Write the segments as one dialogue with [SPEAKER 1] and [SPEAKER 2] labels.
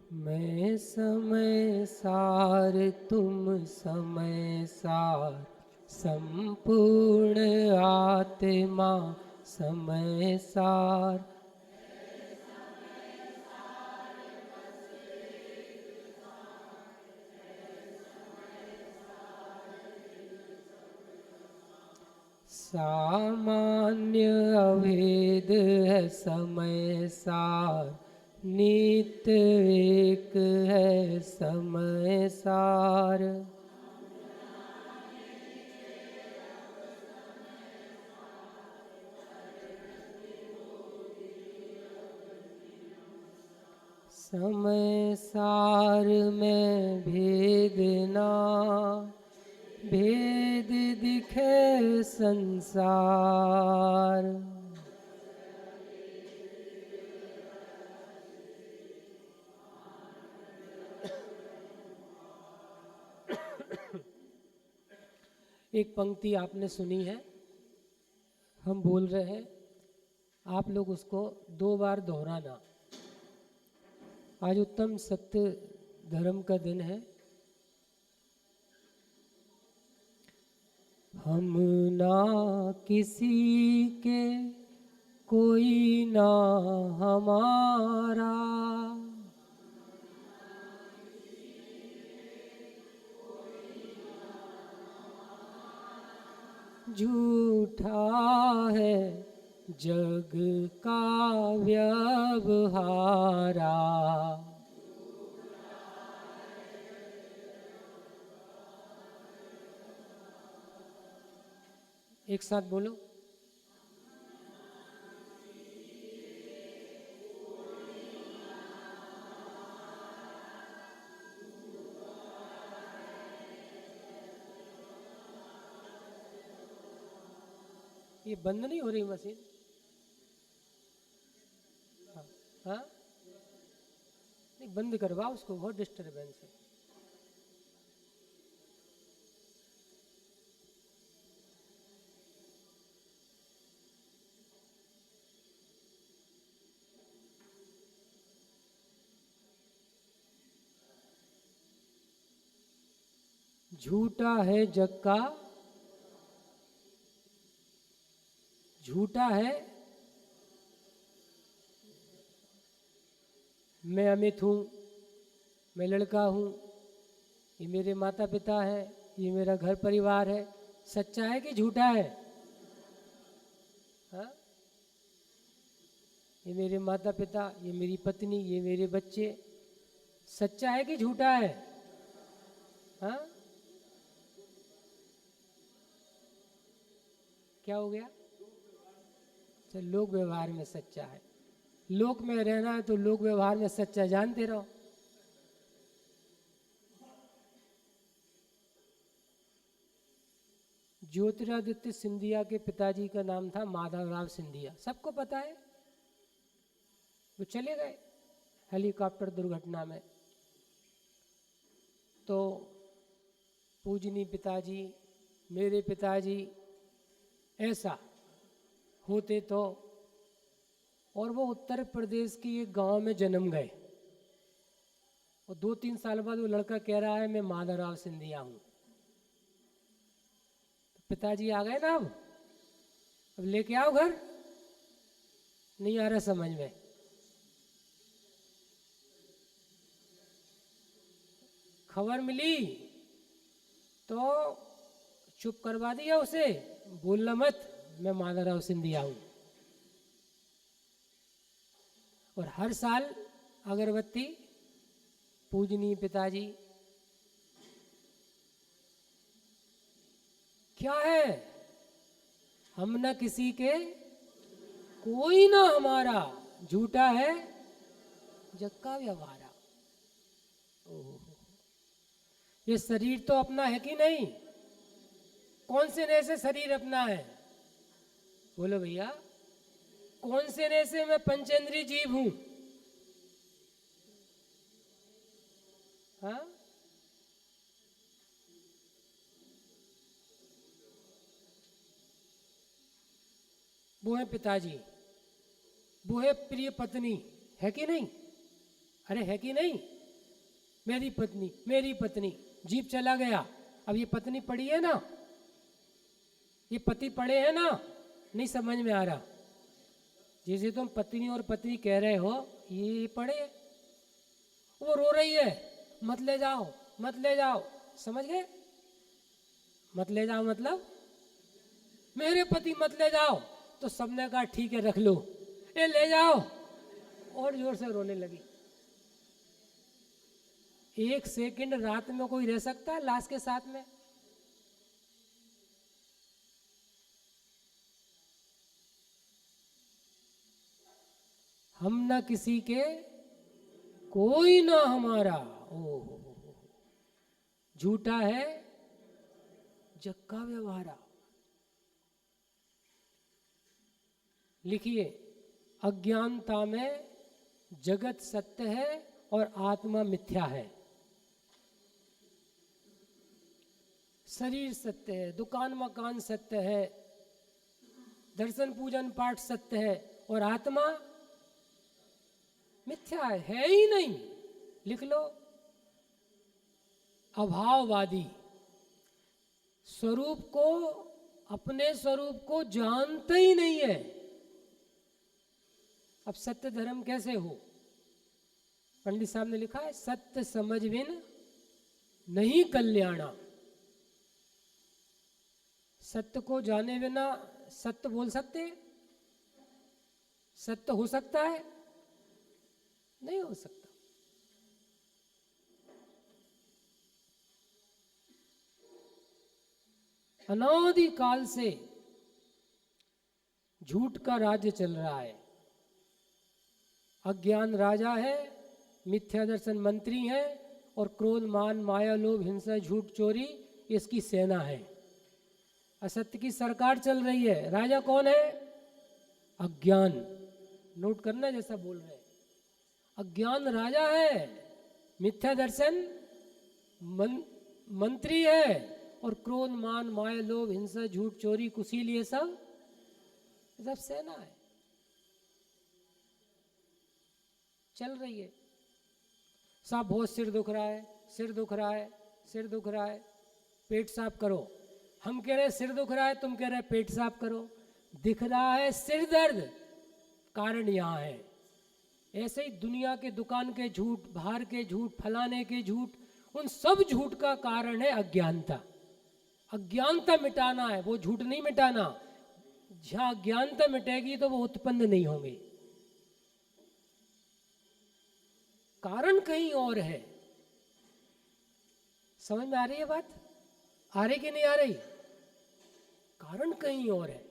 [SPEAKER 1] मैं समय सार तुम समय सार, संपूर्ण आत्मा समय सार। सामान्य अभेद है समय सार, नित्य एक है समय सार। समय सार में भेद ना, भेद दिखे संसार। एक पंक्ति आपने सुनी है, हम बोल रहे हैं, आप लोग उसको 2 बार दोहराना। आज उत्तम सत्य धर्म का दिन है। हम ना किसी के, कोई ना हमारा, झूठा है जग का व्यवहारा। एक साथ बोलो। ये बंद नहीं हो रही मशीन? हाँ, हाँ? नहीं, बंद करवा उसको, बहुत डिस्टर्बेंस है। झूठा है जग का, झूठा है। मैं अमित हूँ, मैं लड़का हूँ, ये मेरे माता पिता है, ये मेरा घर परिवार है। सच्चा है कि झूठा है? हाँ? ये मेरे माता पिता, ये मेरी पत्नी, ये मेरे बच्चे, सच्चा है कि झूठा है? हाँ? क्या हो गया? चल, लोक व्यवहार में सच्चा है। लोक में रहना है तो लोक व्यवहार में सच्चा जानते रहो। ज्योतिरादित्य सिंधिया के पिताजी का नाम था माधवराव सिंधिया, सबको पता है। वो चले गए हेलीकॉप्टर दुर्घटना में। तो पूजनी पिताजी, मेरे पिताजी ऐसा होते तो, और वो उत्तर प्रदेश के एक गांव में जन्म गए। और 2-3 साल बाद वो लड़का कह रहा है मैं माधवराव सिंधिया हूँ। तो पिताजी आ गए ना, अब लेके आओ घर। नहीं आ रहा समझ में? खबर मिली तो चुप करवा दिया उसे, बोलना मत, मैं माधवराव सिंधिया हूँ। और हर साल अगरबत्ती, पूजनीय पिताजी। क्या है? हम न किसी के, कोई ना हमारा, झूठा है जग का व्यवहारा। ओहो, ये शरीर तो अपना है कि नहीं? कौन से नए से शरीर अपना है? बोलो भैया, कौन से नए से मैं पंचेंद्रीय जीव हूं? हाँ? वो है पिताजी, वो है प्रिय पत्नी, है कि नहीं? अरे है कि नहीं? मेरी पत्नी, मेरी पत्नी, जीप चला गया। अब ये पत्नी पड़ी है ना, ये पति पड़े हैं ना, नहीं समझ में आ रहा। जैसे तुम पत्नी और पत्नी कह रहे हो, ये पड़े, वो रो रही है, मत ले जाओ, मत ले जाओ, समझ गए? मत ले जाओ मतलब मेरे पति मत ले जाओ, तो सबने कहा ठीक है रख लो, ये ले जाओ, और जोर से रोने लगी। एक सेकंड रात में कोई रह सकता है लाश के साथ में? हम ना किसी के, कोई ना हमारा। ओ झूठा है जग का व्यवहारा। लिखिए, अज्ञानता में जगत सत्य है और आत्मा मिथ्या है। शरीर सत्य है, दुकान मकान सत्य है, दर्शन पूजन पाठ सत्य है, और आत्मा मिथ्या है ही नहीं। लिख लो, अभाववादी स्वरूप को, अपने स्वरूप को जानता ही नहीं है। अब सत्य धर्म कैसे हो? पंडित साहब ने लिखा है, सत्य समझ बिन नहीं कल्याणा। सत्य को जाने बिना सत्य बोल सकते? सत्य हो सकता है? नहीं हो सकता। अनादि काल से झूठ का राज्य चल रहा है। अज्ञान राजा है, मिथ्या दर्शन मंत्री है, और क्रोध मान माया लोभ हिंसा झूठ चोरी इसकी सेना है। असत्य की सरकार चल रही है। राजा कौन है? अज्ञान। नोट करना जैसा बोल रहे हैं, अज्ञान राजा है, मिथ्या दर्शन मंत्री है, और क्रोध मान माया लोभ हिंसा झूठ चोरी कुशील ये सब सेना है, चल रही है। साहब बहुत सिर दुख रहा है, सिर दुख रहा है, सिर दुख रहा है, पेट साफ करो। हम कह रहे हैं सिर दुख रहा है, तुम कह रहे हैं पेट साफ करो। दिख रहा है सिर दर्द, कारण यहाँ है। ऐसे ही दुनिया के दुकान के झूठ, बाहर के झूठ, फलाने के झूठ, उन सब झूठ का कारण है अज्ञानता। अज्ञानता मिटाना है, वो झूठ नहीं मिटाना। जहाँ अज्ञानता मिटेगी तो वो उत्पन्न नहीं होंगे। कारण कहीं और है। समझ में आ रही है बात? आ रही कि नहीं आ रही? कारण कहीं और है।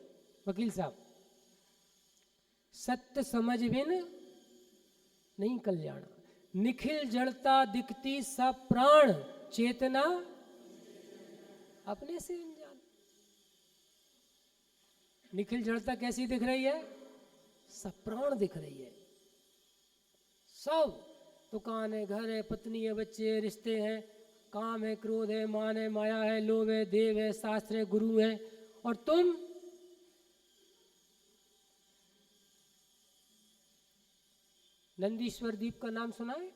[SPEAKER 1] वकील साहब, सत्य समझ बिन नहीं कल्याण। निखिल जड़ता दिखती सब प्राण, चेतना अपने से अनजान। निखिल जड़ता कैसी दिख रही है? सब प्राण दिख रही है। सब दुकान है, घर है, पत्नी है, बच्चे है, रिश्ते हैं, काम है, क्रोध है, मान है, माया है, लोभ है, देव है, शास्त्र है, गुरु है, और तुम नंदीश्वर दीप का नाम सुना है?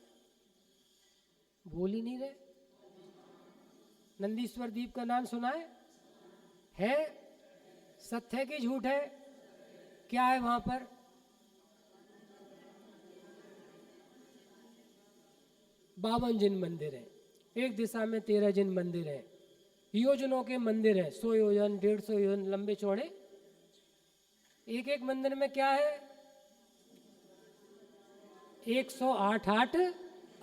[SPEAKER 1] बोल ही नहीं रहे। नंदीश्वर दीप का नाम सुना है? है? सत्य है कि झूठ है? क्या है वहां पर? 52 जिन मंदिर है, एक दिशा में 13 जिन मंदिर है, योजनों के मंदिर है, 100 योजन 150 योजन लंबे चौड़े। एक एक मंदिर में क्या है? 108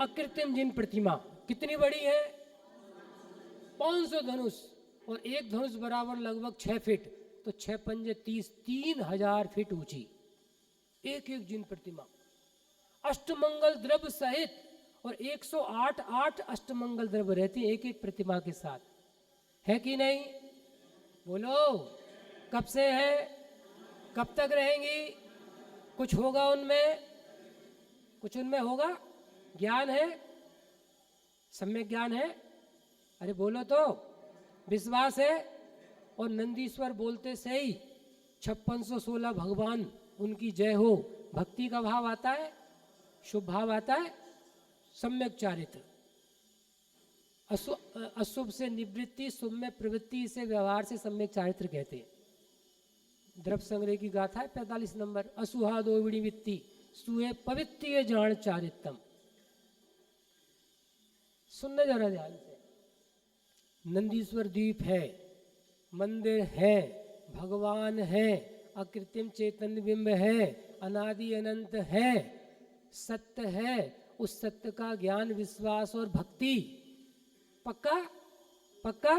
[SPEAKER 1] अकृत्रिम जिन प्रतिमा। कितनी बड़ी है? 500 धनुष, और एक धनुष बराबर लगभग 6 फीट, तो 6 पंजे 30, 3000 फीट ऊंची एक एक जिन प्रतिमा, अष्टमंगल द्रव्य सहित। और 108 अष्टमंगल द्रव्य रहती है एक एक प्रतिमा के साथ। है कि नहीं? बोलो, कब से है? कब तक रहेंगी? कुछ होगा उनमें? कुछ उनमें होगा? ज्ञान है? सम्यक ज्ञान है? अरे बोलो तो, विश्वास है? और नंदीश्वर बोलते से ही 5616 भगवान उनकी जय हो, भक्ति का भाव आता है, शुभ भाव आता है, सम्यक चारित्र। अशुभ से निवृत्ति, शुभ में प्रवृत्ति, इसे व्यवहार से सम्यक चारित्र कहते हैं। द्रव्य संग्रह की गाथा है 45 नंबर। असुहा दोविणी वित्ती सुहे पवित्य जान चारित्रम। सुनने जरा ध्यान से। नंदीश्वर द्वीप है, मंदिर है, भगवान है, अकृत्रिम चैतन्य बिंब है, अनादि अनंत है, सत्य है। उस सत्य का ज्ञान, विश्वास और भक्ति। पक्का? पक्का?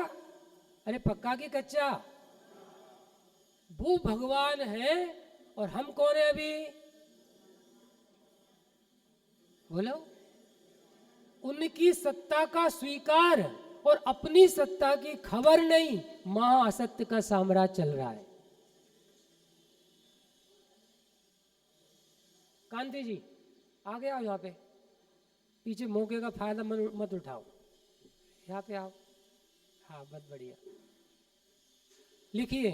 [SPEAKER 1] अरे पक्का कि कच्चा? वो भगवान है और हम कौन है अभी? बोलो। उनकी सत्ता का स्वीकार और अपनी सत्ता की खबर नहीं, महाअसत्य का साम्राज्य चल रहा है। कांति जी आगे आओ, यहाँ पे पीछे मौके का फायदा मत उठाओ, यहाँ पे आओ। हाँ बहुत बढ़िया। लिखिए,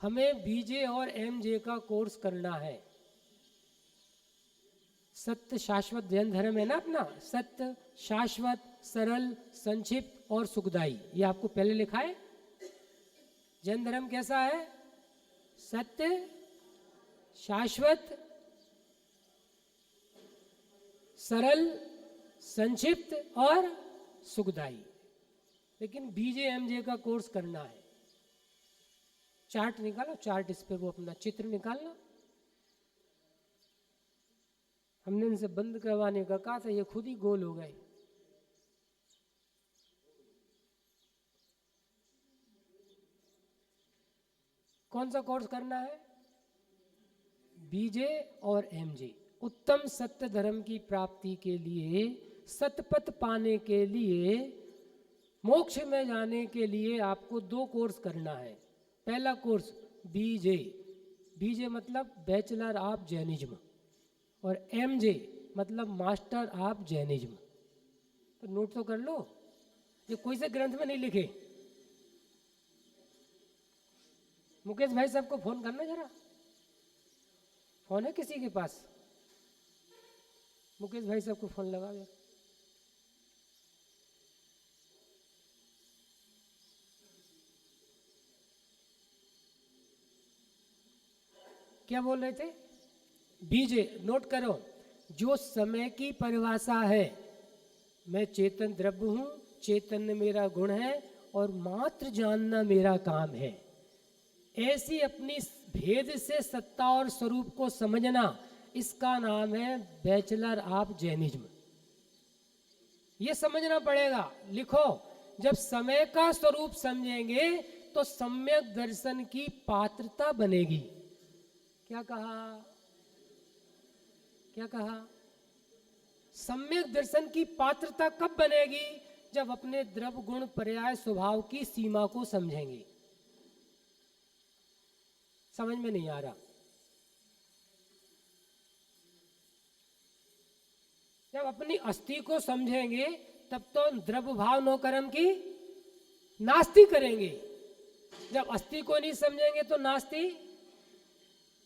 [SPEAKER 1] हमें बीजे और एमजे का कोर्स करना है। सत्य शाश्वत जैन धर्म है ना अपना। सत्य, शाश्वत, सरल, संक्षिप्त और सुखदाई, ये आपको पहले लिखा है। जैन धर्म कैसा है? सत्य, शाश्वत, सरल, संक्षिप्त और सुखदाई। लेकिन बीजे एमजे का कोर्स करना है। चार्ट निकालो, चार्ट इस पे वो अपना चित्र निकालना। हमने इनसे बंद करवाने का कहा था, ये खुद ही गोल हो गए। कौन सा कोर्स करना है? बीजे और एमजे। उत्तम सत्य धर्म की प्राप्ति के लिए, सतपथ पाने के लिए, मोक्ष में जाने के लिए आपको 2 कोर्स करना है। पहला कोर्स बीजे, बीजे मतलब बैचलर ऑफ जैनिज्म, और एमजे मतलब मास्टर ऑफ जैनिज्म। तो नोट तो कर लो, ये कोई से ग्रंथ में नहीं लिखे। मुकेश भाई साहब को फोन करना जरा, फोन है किसी के पास? मुकेश भाई साहब को फोन लगा जरा। क्या बोल रहे थे? बीजे नोट करो। जो समय की परिभाषा है, मैं चेतन द्रव्य हूं, चैतन्य मेरा गुण है और मात्र जानना मेरा काम है, ऐसी अपनी भेद से सत्ता और स्वरूप को समझना, इसका नाम है बैचलर ऑफ जैनिज्म। ये समझना पड़ेगा। लिखो, जब समय का स्वरूप समझेंगे तो सम्यक दर्शन की पात्रता बनेगी। क्या कहा? क्या कहा? सम्यक दर्शन की पात्रता कब बनेगी? जब अपने द्रव्य गुण पर्याय स्वभाव की सीमा को समझेंगे। समझ में नहीं आ रहा? जब अपनी अस्थि को समझेंगे तब तो द्रव्य भाव नो कर्म की नास्ति करेंगे। जब अस्थि को नहीं समझेंगे तो नास्ति।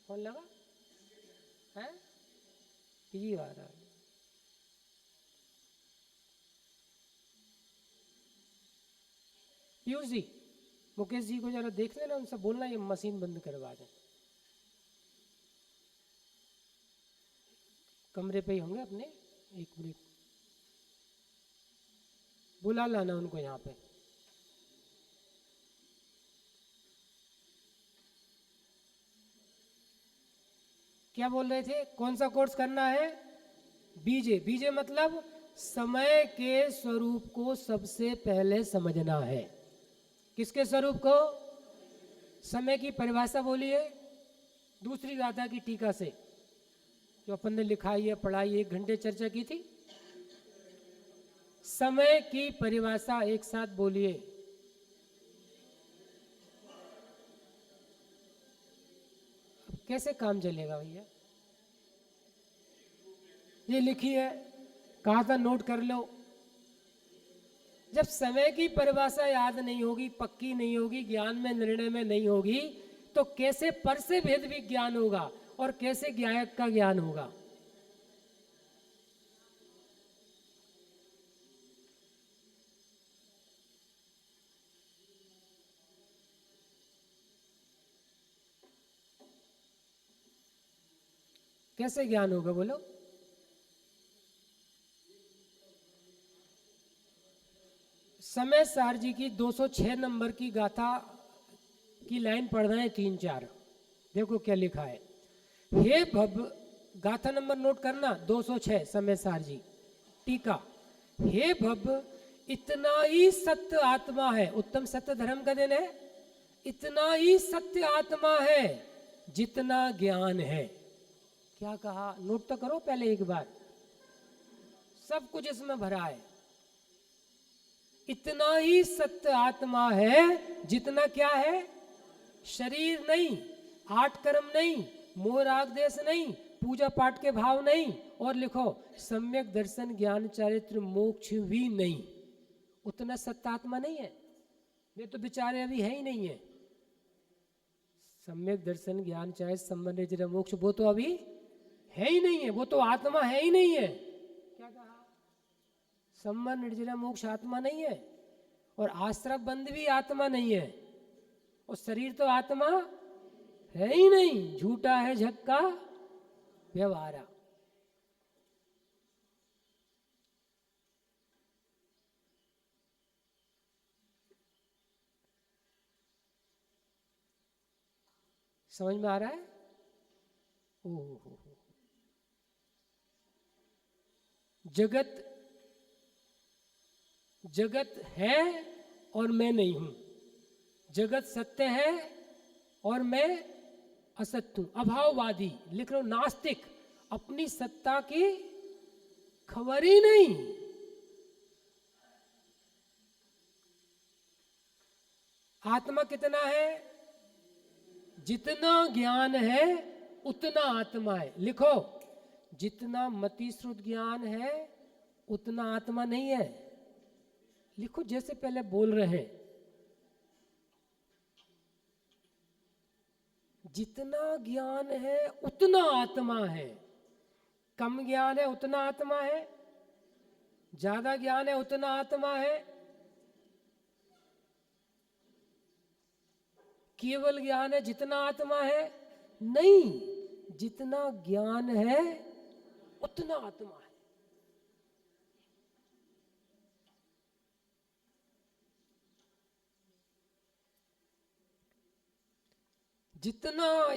[SPEAKER 1] कौन लगा है? ये आ रहा है। पीयूष जी, मुकेश जी को जरा देख लेना, उनसे बोलना ये मशीन बंद करवा दें। कमरे पे ही होंगे अपने, 1 मिनट बुला लाना उनको यहाँ पे। क्या बोल रहे थे? कौन सा कोर्स करना है? बीजे। बीजे मतलब समय के स्वरूप को सबसे पहले समझना है। किसके स्वरूप को? समय की परिभाषा बोलिए दूसरी गाथा की टीका से, जो अपन ने लिखाई है, पढ़ाई, 1 घंटे चर्चा की थी। समय की परिभाषा एक साथ बोलिए। अब कैसे काम चलेगा भैया? ये लिखी है, कहा था नोट कर लो। जब समय की परिभाषा याद नहीं होगी, पक्की नहीं होगी, ज्ञान में, निर्णय में नहीं होगी, तो कैसे पर से भेद विज्ञान होगा और कैसे ज्ञायक का ज्ञान होगा? कैसे ज्ञान होगा बोलो? समय सार जी की 206 नंबर की गाथा की लाइन पढ़ रहे हैं 3-4। देखो क्या लिखा है। हे भव, गाथा नंबर नोट करना 206 समय सार जी टीका। हे भव, इतना ही सत्य आत्मा है, उत्तम सत्य धर्म का दिन है, इतना ही सत्य आत्मा है जितना ज्ञान है। क्या कहा? नोट तो करो पहले एक बार, सब कुछ इसमें भरा है। इतना ही सत्य आत्मा है जितना क्या है? शरीर नहीं, 8 कर्म नहीं, मोह राग देश नहीं, पूजा पाठ के भाव नहीं, और लिखो सम्यक दर्शन ज्ञान चारित्र मोक्ष भी नहीं। उतना सत्य आत्मा नहीं है, वे तो बेचारे अभी है ही नहीं है। सम्यक दर्शन ज्ञान चारित्र संबंध निर्जर मोक्ष वो तो अभी है ही नहीं है, वो तो आत्मा है ही नहीं है। क्या कहा? संबंध निर्जर मोक्ष आत्मा नहीं है, और आश्रय बंद भी आत्मा नहीं है, और शरीर तो आत्मा है ही नहीं। झूठा है झक्का व्यवहारा। समझ में आ रहा है? ओहो, जगत जगत है और मैं नहीं हूं, जगत सत्य है और मैं असत्य हूं। अभाववादी, लिख लो नास्तिक, अपनी सत्ता की खबर ही नहीं। आत्मा कितना है? जितना ज्ञान है उतना आत्मा है। लिखो, जितना मति श्रुत ज्ञान है उतना आत्मा नहीं है। लिखो जैसे पहले बोल रहे हैं, जितना ज्ञान है उतना आत्मा है। कम ज्ञान है उतना आत्मा है, ज्यादा ज्ञान है उतना आत्मा है, केवल ज्ञान है जितना आत्मा है नहीं, जितना ज्ञान है उतना आत्मा है। जितना,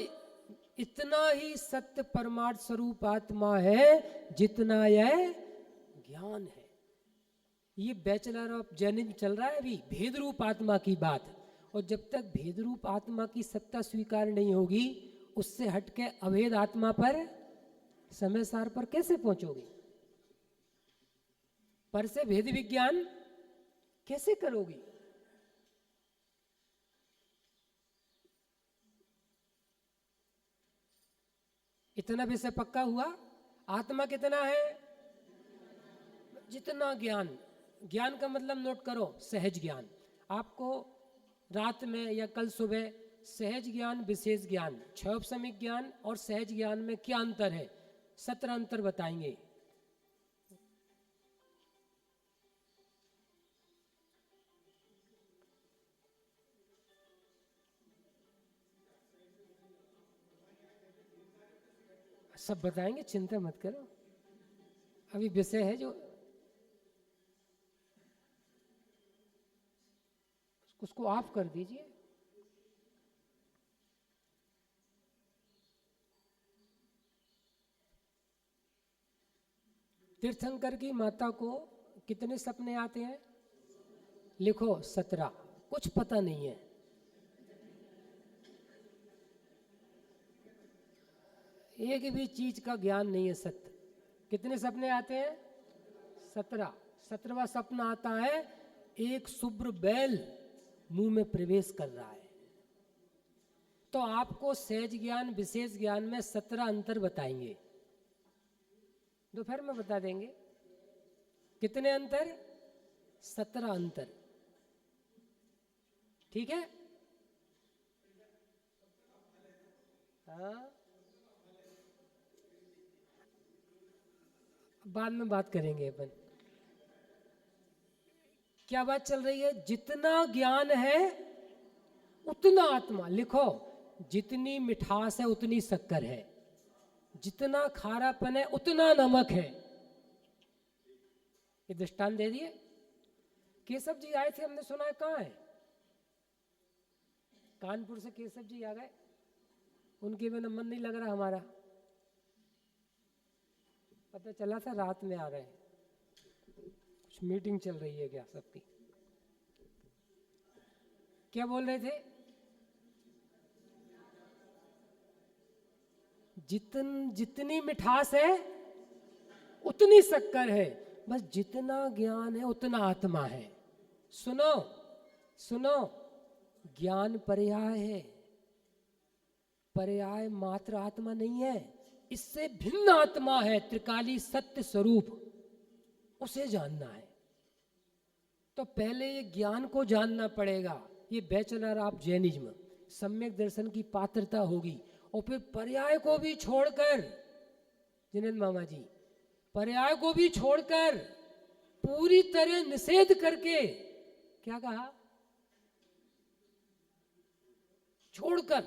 [SPEAKER 1] इतना ही सत्य परमार्थ स्वरूप आत्मा है जितना यह ज्ञान है। ये बैचलर ऑफ जैनिज्म चल रहा है अभी, भेद रूप आत्मा की बात। और जब तक भेद रूप आत्मा की सत्ता स्वीकार नहीं होगी, उससे हटके अभेद आत्मा पर, समय सार पर कैसे पहुंचोगे? पर से भेद विज्ञान कैसे करोगी? इतना विषय पक्का हुआ। आत्मा कितना है? जितना ज्ञान। ज्ञान का मतलब नोट करो, सहज ज्ञान। आपको रात में या कल सुबह सहज ज्ञान, विशेष ज्ञान, क्षयोपशमिक ज्ञान और सहज ज्ञान में क्या अंतर है, 17 अंतर बताएंगे। सब बताएंगे, चिंता मत करो। अभी विषय है जो, उसको ऑफ कर दीजिए। तीर्थंकर की माता को कितने सपने आते हैं? लिखो 17। कुछ पता नहीं है। एक भी चीज का ज्ञान नहीं है सत्य। कितने सपने आते हैं? 17। 17वां सपना आता है, एक शुभ्र बैल मुंह में प्रवेश कर रहा है। तो आपको सहज ज्ञान, विशेष ज्ञान में 17 अंतर बताएंगे, दोपहर में बता देंगे। कितने अंतर? 17 अंतर। ठीक है? हाँ, बाद में बात करेंगे अपन। क्या बात चल रही है? जितना ज्ञान है उतना आत्मा। लिखो, जितनी मिठास है उतनी शक्कर है, जितना खारापन है उतना नमक है। ये दृष्टांत दे दिए। केशव जी आए थे, हमने सुना है, कहाँ है? कानपुर से केशव जी आ गए, उनके बिना मन नहीं लग रहा हमारा। पता चला था रात में आ रहे हैं, कुछ मीटिंग चल रही है क्या सबकी? क्या बोल रहे थे? जितनी मिठास है उतनी शक्कर है, बस जितना ज्ञान है उतना आत्मा है। सुनो सुनो, ज्ञान पर्याय है, पर्याय मात्र आत्मा नहीं है, इससे भिन्न आत्मा है, त्रिकाली सत्य स्वरूप, उसे जानना है। तो पहले ये ज्ञान को जानना पड़ेगा। ये बैचलर ऑफ जैनिज्म, सम्यक दर्शन की पात्रता होगी। और फिर पर्याय को भी छोड़कर, जिनेंद्र मामा जी, पर्याय को भी छोड़कर पूरी तरह निषेध करके, क्या कहा? छोड़कर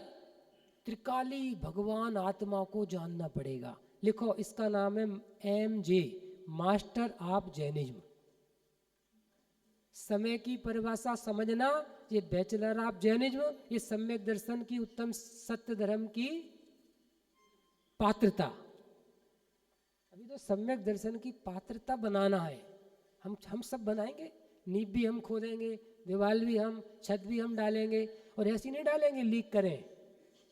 [SPEAKER 1] त्रिकाली भगवान आत्मा को जानना पड़ेगा। लिखो, इसका नाम है MJ, मास्टर ऑफ जैनिज्म। समय की परिभाषा समझना, ये बैचलर ऑफ जैनिज्म, ये सम्यक दर्शन की उत्तम सत्य धर्म की पात्रता। अभी तो सम्यक दर्शन की पात्रता बनाना है। हम सब बनाएंगे, नींव भी हम खोदेंगे, दीवार भी हम, छत भी हम डालेंगे, और ऐसी नहीं डालेंगे लीक करें,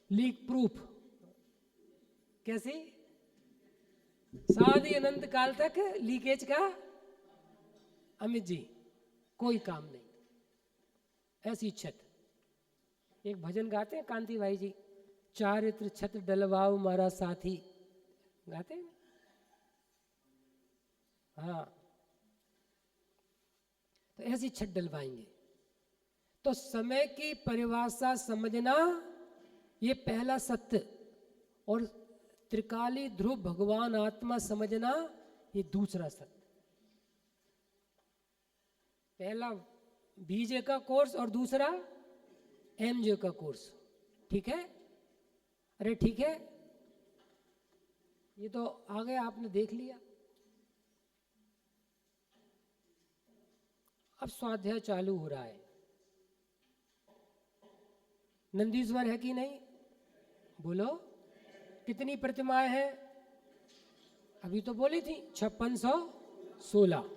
[SPEAKER 1] लीक प्रूफ। कैसी? शादी अनंत काल तक लीकेज का अमित जी कोई काम नहीं, ऐसी छत। एक भजन गाते हैं कांति भाई जी, चारित्र छत डलवाओ मारा साथी, गाते हैं। हाँ, तो ऐसी छत डलवाएंगे। तो समय की परिभाषा समझना, ये पहला सत्य, और त्रिकाली ध्रुव भगवान आत्मा समझना, ये दूसरा सत्य। पहला BJ का कोर्स और दूसरा MJ का कोर्स, ठीक है? अरे ठीक है, ये तो आगे आपने देख लिया। अब स्वाध्याय चालू हो रहा है। नंदीश्वर है कि नहीं? बोलो, कितनी प्रतिमाएं हैं? अभी तो बोली थी 5616।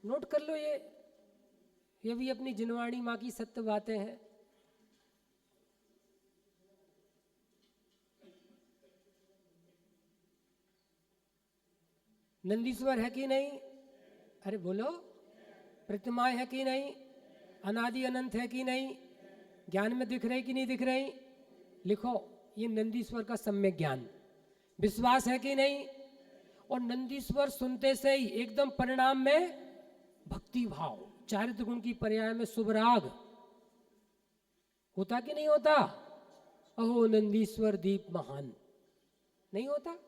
[SPEAKER 1] नोट कर लो, ये भी अपनी जिनवाणी माँ की सत्य बातें हैं। नंदीश्वर है कि नहीं? अरे बोलो, प्रतिमाएं है कि नहीं? अनादि अनंत है कि नहीं? ज्ञान में दिख रही कि नहीं दिख रही? लिखो, ये नंदीश्वर का सम्यक ज्ञान। विश्वास है कि नहीं? और नंदीश्वर सुनते से ही एकदम परिणाम में भक्ति भाव, चारित्र गुण की पर्याय में शुभ राग होता कि नहीं होता? अहो नंदीश्वर दीप महान, नहीं होता?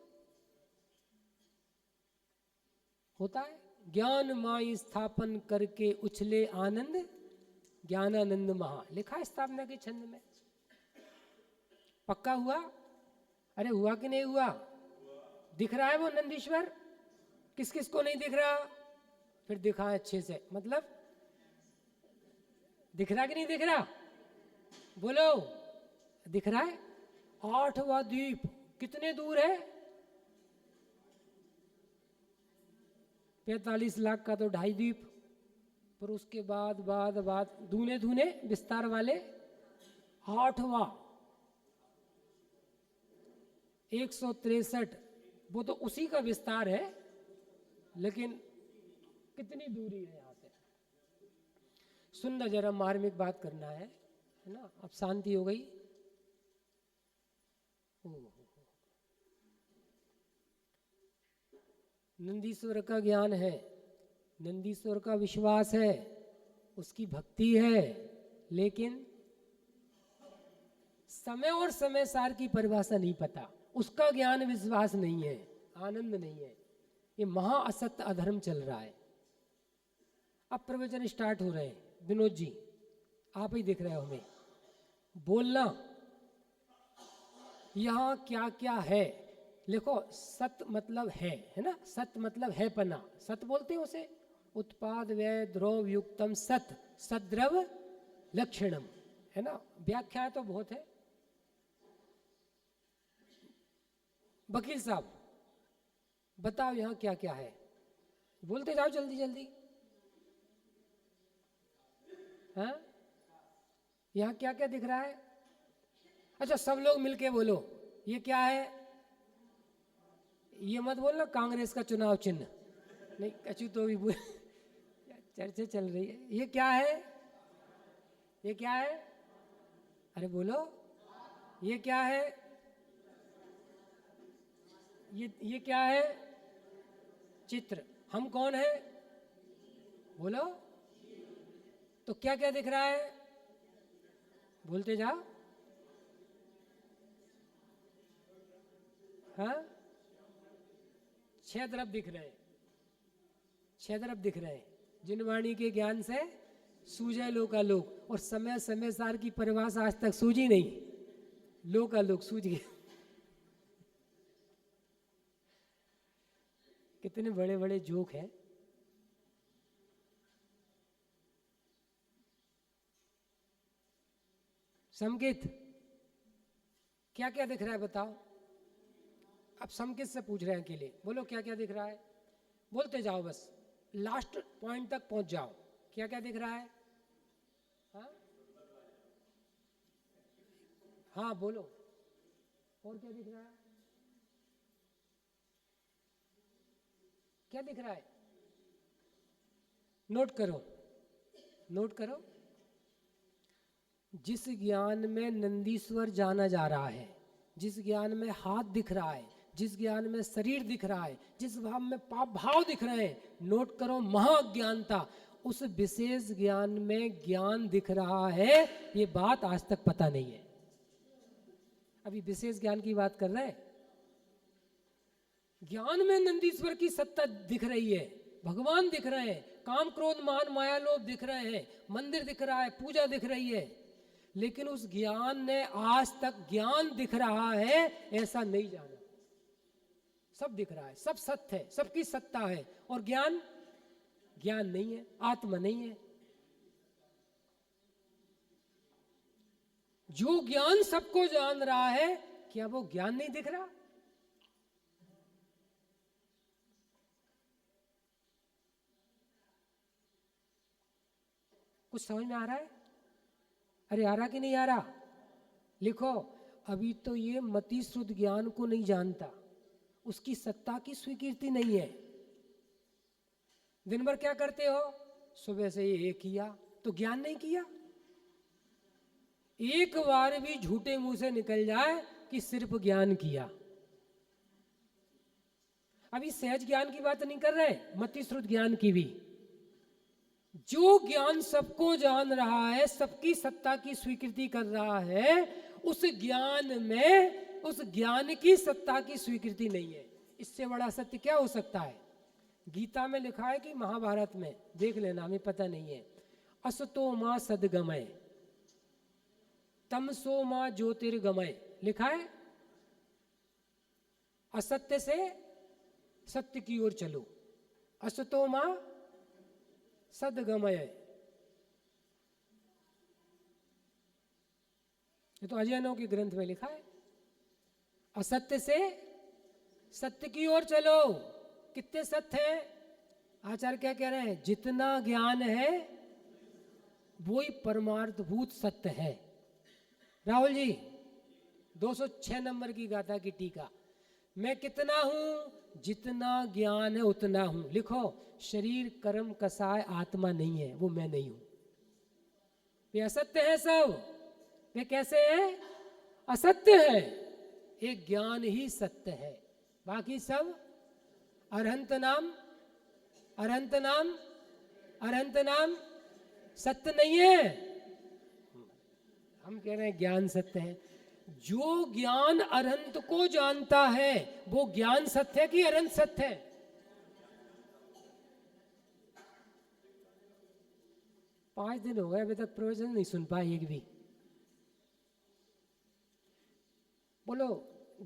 [SPEAKER 1] होता है। ज्ञान माई स्थापन करके उछले आनंद, ज्ञानानंद महा, लिखा है स्थापना के छंद में। पक्का हुआ? अरे हुआ कि नहीं हुआ? दिख रहा है वो नंदीश्वर? किस किस को नहीं दिख रहा? फिर दिखा है अच्छे से, मतलब दिख रहा कि नहीं दिख रहा? बोलो, दिख रहा है। 8वां द्वीप कितने दूर है? 45 लाख का तो 2.5 द्वीप, पर उसके बाद दूने दूने विस्तार वाले 8वां 163, वो तो उसी का विस्तार है, लेकिन कितनी दूरी है यहाँ से? सुनना जरा, मार्मिक बात करना है ना? अब शांति हो गई। नंदीश्वर का ज्ञान है, नंदीश्वर का विश्वास है, उसकी भक्ति है, लेकिन समय और समय सार की परिभाषा नहीं पता, उसका ज्ञान विश्वास नहीं है, आनंद नहीं है। ये महा असत्य अधर्म चल रहा है। अब प्रवचन स्टार्ट हो रहे हैं। विनोद जी, आप ही दिख रहे हो हमें, बोलना यहाँ क्या क्या है, लिखो, सत मतलब है ना, सत मतलब है पना, सत बोलते हैं उसे, उत्पाद व्यय द्रव युक्तम सत, सद्रव लक्षणम, है ना। व्याख्या तो बहुत है। वकील साहब बताओ यहाँ क्या क्या है, बोलते जाओ जल्दी जल्दी। हाँ, यहाँ क्या क्या दिख रहा है? अच्छा, सब लोग मिलके बोलो, ये क्या है? ये मत बोलना कांग्रेस का चुनाव चिन्ह, नहीं कचू तो भी चर्चा चल रही है। ये क्या है? ये क्या है? अरे बोलो, ये क्या है? ये क्या है? चित्र। हम कौन है? बोलो। तो क्या क्या दिख रहा है? बोलते जाओ। हाँ, 6 तरफ दिख रहे हैं, 6 तरफ दिख रहे हैं। जिनवाणी के ज्ञान से सूझे लोकालोक, और समय समय सार की परिभाषा आज तक सूझी नहीं, लोकालोक सूझ गए। कितने बड़े बड़े जोक हैं। संकेत क्या क्या दिख रहा है बताओ? अब संकेत से पूछ रहे हैं अकेले, बोलो क्या क्या दिख रहा है? बोलते जाओ, बस लास्ट पॉइंट तक पहुंच जाओ। क्या क्या दिख रहा है? हाँ हाँ बोलो, और क्या दिख रहा है? क्या दिख रहा है? नोट करो, नोट करो। जिस ज्ञान में नंदीश्वर जाना जा रहा है, जिस ज्ञान में हाथ दिख रहा है, जिस ज्ञान में शरीर दिख रहा है, जिस भाव में पाप भाव दिख रहे हैं, नोट करो, महाज्ञानता, उस विशेष ज्ञान में ज्ञान दिख रहा है। ये बात आज तक पता नहीं है। अभी विशेष ज्ञान की बात कर रहे हैं। ज्ञान में नंदीश्वर की सत्ता दिख रही है, भगवान दिख रहे हैं, काम क्रोध मान माया लोभ दिख रहे हैं, मंदिर दिख रहा है, पूजा दिख रही है, लेकिन उस ज्ञान ने आज तक ज्ञान दिख रहा है ऐसा नहीं जाना। सब दिख रहा है, सब सत्य है, सबकी सत्ता है, और ज्ञान ज्ञान नहीं है, आत्मा नहीं है। जो ज्ञान सबको जान रहा है, क्या वो ज्ञान नहीं दिख रहा? कुछ समझ में आ रहा है? अरे आ रहा कि नहीं आ रहा? लिखो, अभी तो ये मति शुद्ध ज्ञान को नहीं जानता, उसकी सत्ता की स्वीकृति नहीं है। दिन भर क्या करते हो? सुबह से ये किया, तो ज्ञान नहीं किया। एक बार भी झूठे मुंह से निकल जाए कि सिर्फ ज्ञान किया। अभी सहज ज्ञान की बात नहीं कर रहे, मति श्रुत ज्ञान की भी। जो ज्ञान सबको जान रहा है, सबकी सत्ता की स्वीकृति कर रहा है, उस ज्ञान में उस ज्ञान की सत्ता की स्वीकृति नहीं है। इससे बड़ा सत्य क्या हो सकता है? गीता में लिखा है कि महाभारत में, देख लेना, हमें पता नहीं है, असतो मां सदगमय तमसो मां ज्योतिर्गमय लिखा है। असत्य से सत्य की ओर चलो, असतो मां सदगमय। ये तो अजैनों के ग्रंथ में लिखा है, असत्य से सत्य की ओर चलो। कितने सत्य हैं? आचार्य क्या कह रहे हैं? जितना ज्ञान है वो ही परमार्थभूत सत्य है। राहुल जी 206 नंबर की गाथा की टीका, मैं कितना हूं? जितना ज्ञान है उतना हूं। लिखो, शरीर कर्म कसाय आत्मा नहीं है, वो मैं नहीं हूं। वे असत्य है सब। वे कैसे हैं? असत्य है। एक ज्ञान ही सत्य है, बाकी सब अरहंत नाम, अरहंत नाम, अरहंत नाम सत्य नहीं है। हम कह रहे हैं ज्ञान सत्य है। जो ज्ञान अरहंत को जानता है वो ज्ञान सत्य है कि अरहंत सत्य है? पांच दिन हो गए अभी तक प्रवचन नहीं सुन पाए एक भी। बोलो,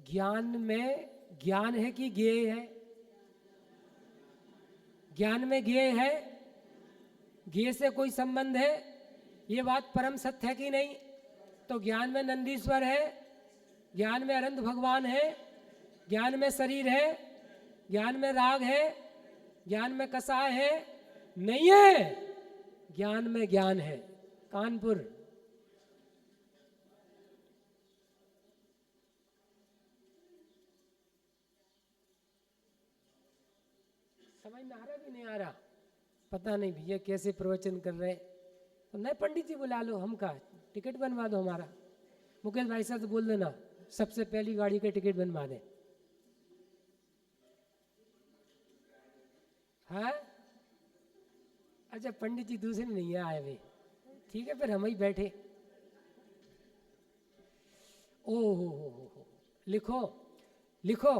[SPEAKER 1] ज्ञान में ज्ञान है कि ज्ञेय है? ज्ञान में ज्ञेय है, ज्ञेय से कोई संबंध है? ये बात परम सत्य है कि नहीं? तो ज्ञान में नंदीश्वर है, ज्ञान में अनंत भगवान है, ज्ञान में शरीर है, ज्ञान में राग है, ज्ञान में कसाय है? नहीं है। ज्ञान में ज्ञान है। कानपुर। समझ में आ रहा कि नहीं आ रहा? पता नहीं भैया कैसे प्रवचन कर रहे। तो नए पंडित जी बुला लो, हम का टिकट बनवा दो हमारा। मुकेश भाई साहब से बोल देना सबसे पहली गाड़ी का टिकट बनवा दें। हाँ, अच्छा पंडित जी दूसरे नहीं आए वे, ठीक है फिर हम ही बैठे। ओ हो, लिखो लिखो,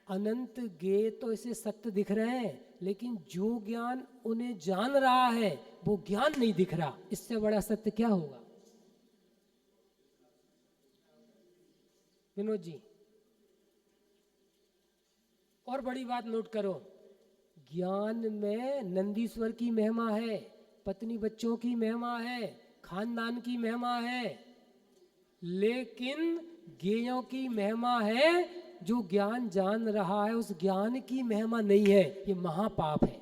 [SPEAKER 1] अनंत ज्ञेय तो इसे सत्य दिख रहे हैं, लेकिन जो ज्ञान उन्हें जान रहा है वो ज्ञान नहीं दिख रहा। इससे बड़ा सत्य क्या होगा? विनोद जी, और बड़ी बात नोट करो, ज्ञान में नंदीश्वर की महिमा है, पत्नी बच्चों की महिमा है, खानदान की महिमा है, लेकिन ज्ञेयों की महिमा है। जो ज्ञान जान रहा है उस ज्ञान की महिमा नहीं है। ये महापाप है।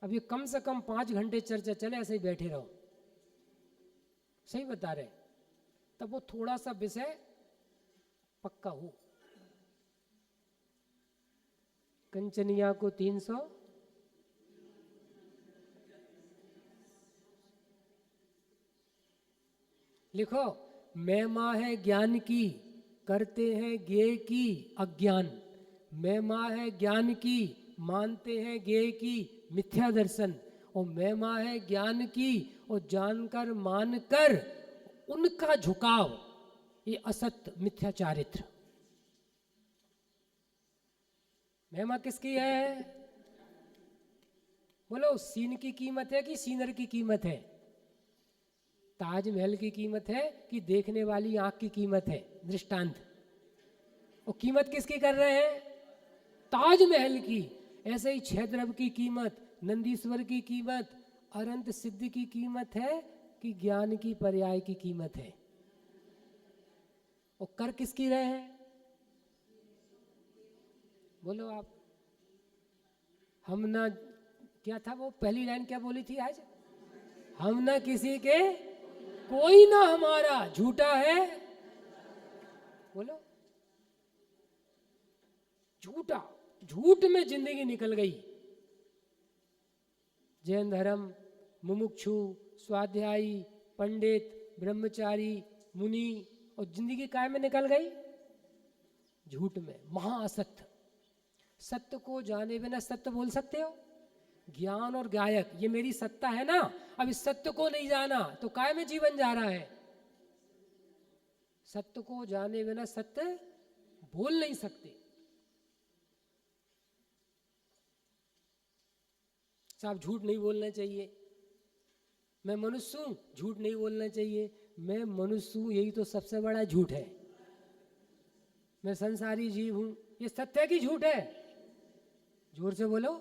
[SPEAKER 1] अब ये कम से कम 5 घंटे चर्चा चले, ऐसे ही बैठे रहो। सही बता रहे, तब वो थोड़ा सा विषय पक्का हो। कंचनिया को 300, लिखो, महिमा है ज्ञान की, करते हैं ज्ञेय की अज्ञान। महिमा है ज्ञान की, मानते हैं ज्ञेय की मिथ्या दर्शन। और महिमा है ज्ञान की, और जानकर मानकर उनका झुकाव, ये असत्य मिथ्या चारित्र। महिमा किसकी है? बोलो, सीन की कीमत है कि सीनर की कीमत है? ताजमहल की कीमत है कि देखने वाली आंख की कीमत है? दृष्टांत। और कीमत किसकी कर रहे हैं? ताजमहल की। ऐसे ही छह द्रव्य की कीमत, नंदीश्वर की कीमत, अनंत सिद्धि की कीमत है कि ज्ञान की पर्याय की कीमत है? और कर किसकी रहे हैं? बोलो आप। हम ना, क्या था वो पहली लाइन क्या बोली थी आज? हम ना किसी के, कोई ना हमारा, झूठा है। बोलो, झूठा, झूठ में जिंदगी निकल गई। जैन धर्म, मुमुक्षु, स्वाध्यायी, पंडित, ब्रह्मचारी, मुनि, और जिंदगी काय में निकल गई? झूठ में, महाअसत्य। सत्य को जाने बिना सत्य बोल सकते हो? ज्ञान और गायक, ये मेरी सत्ता है ना। अब इस सत्य को नहीं जाना तो काय में जीवन जा रहा है? सत्य को जाने बिना सत्य बोल नहीं सकते। साहब झूठ नहीं बोलना चाहिए, मैं मनुष्य हूं, झूठ नहीं बोलना चाहिए। मैं मनुष्य हूं, यही तो सबसे बड़ा झूठ है। मैं संसारी जीव हूं, ये सत्य है कि झूठ है? जोर से बोलो।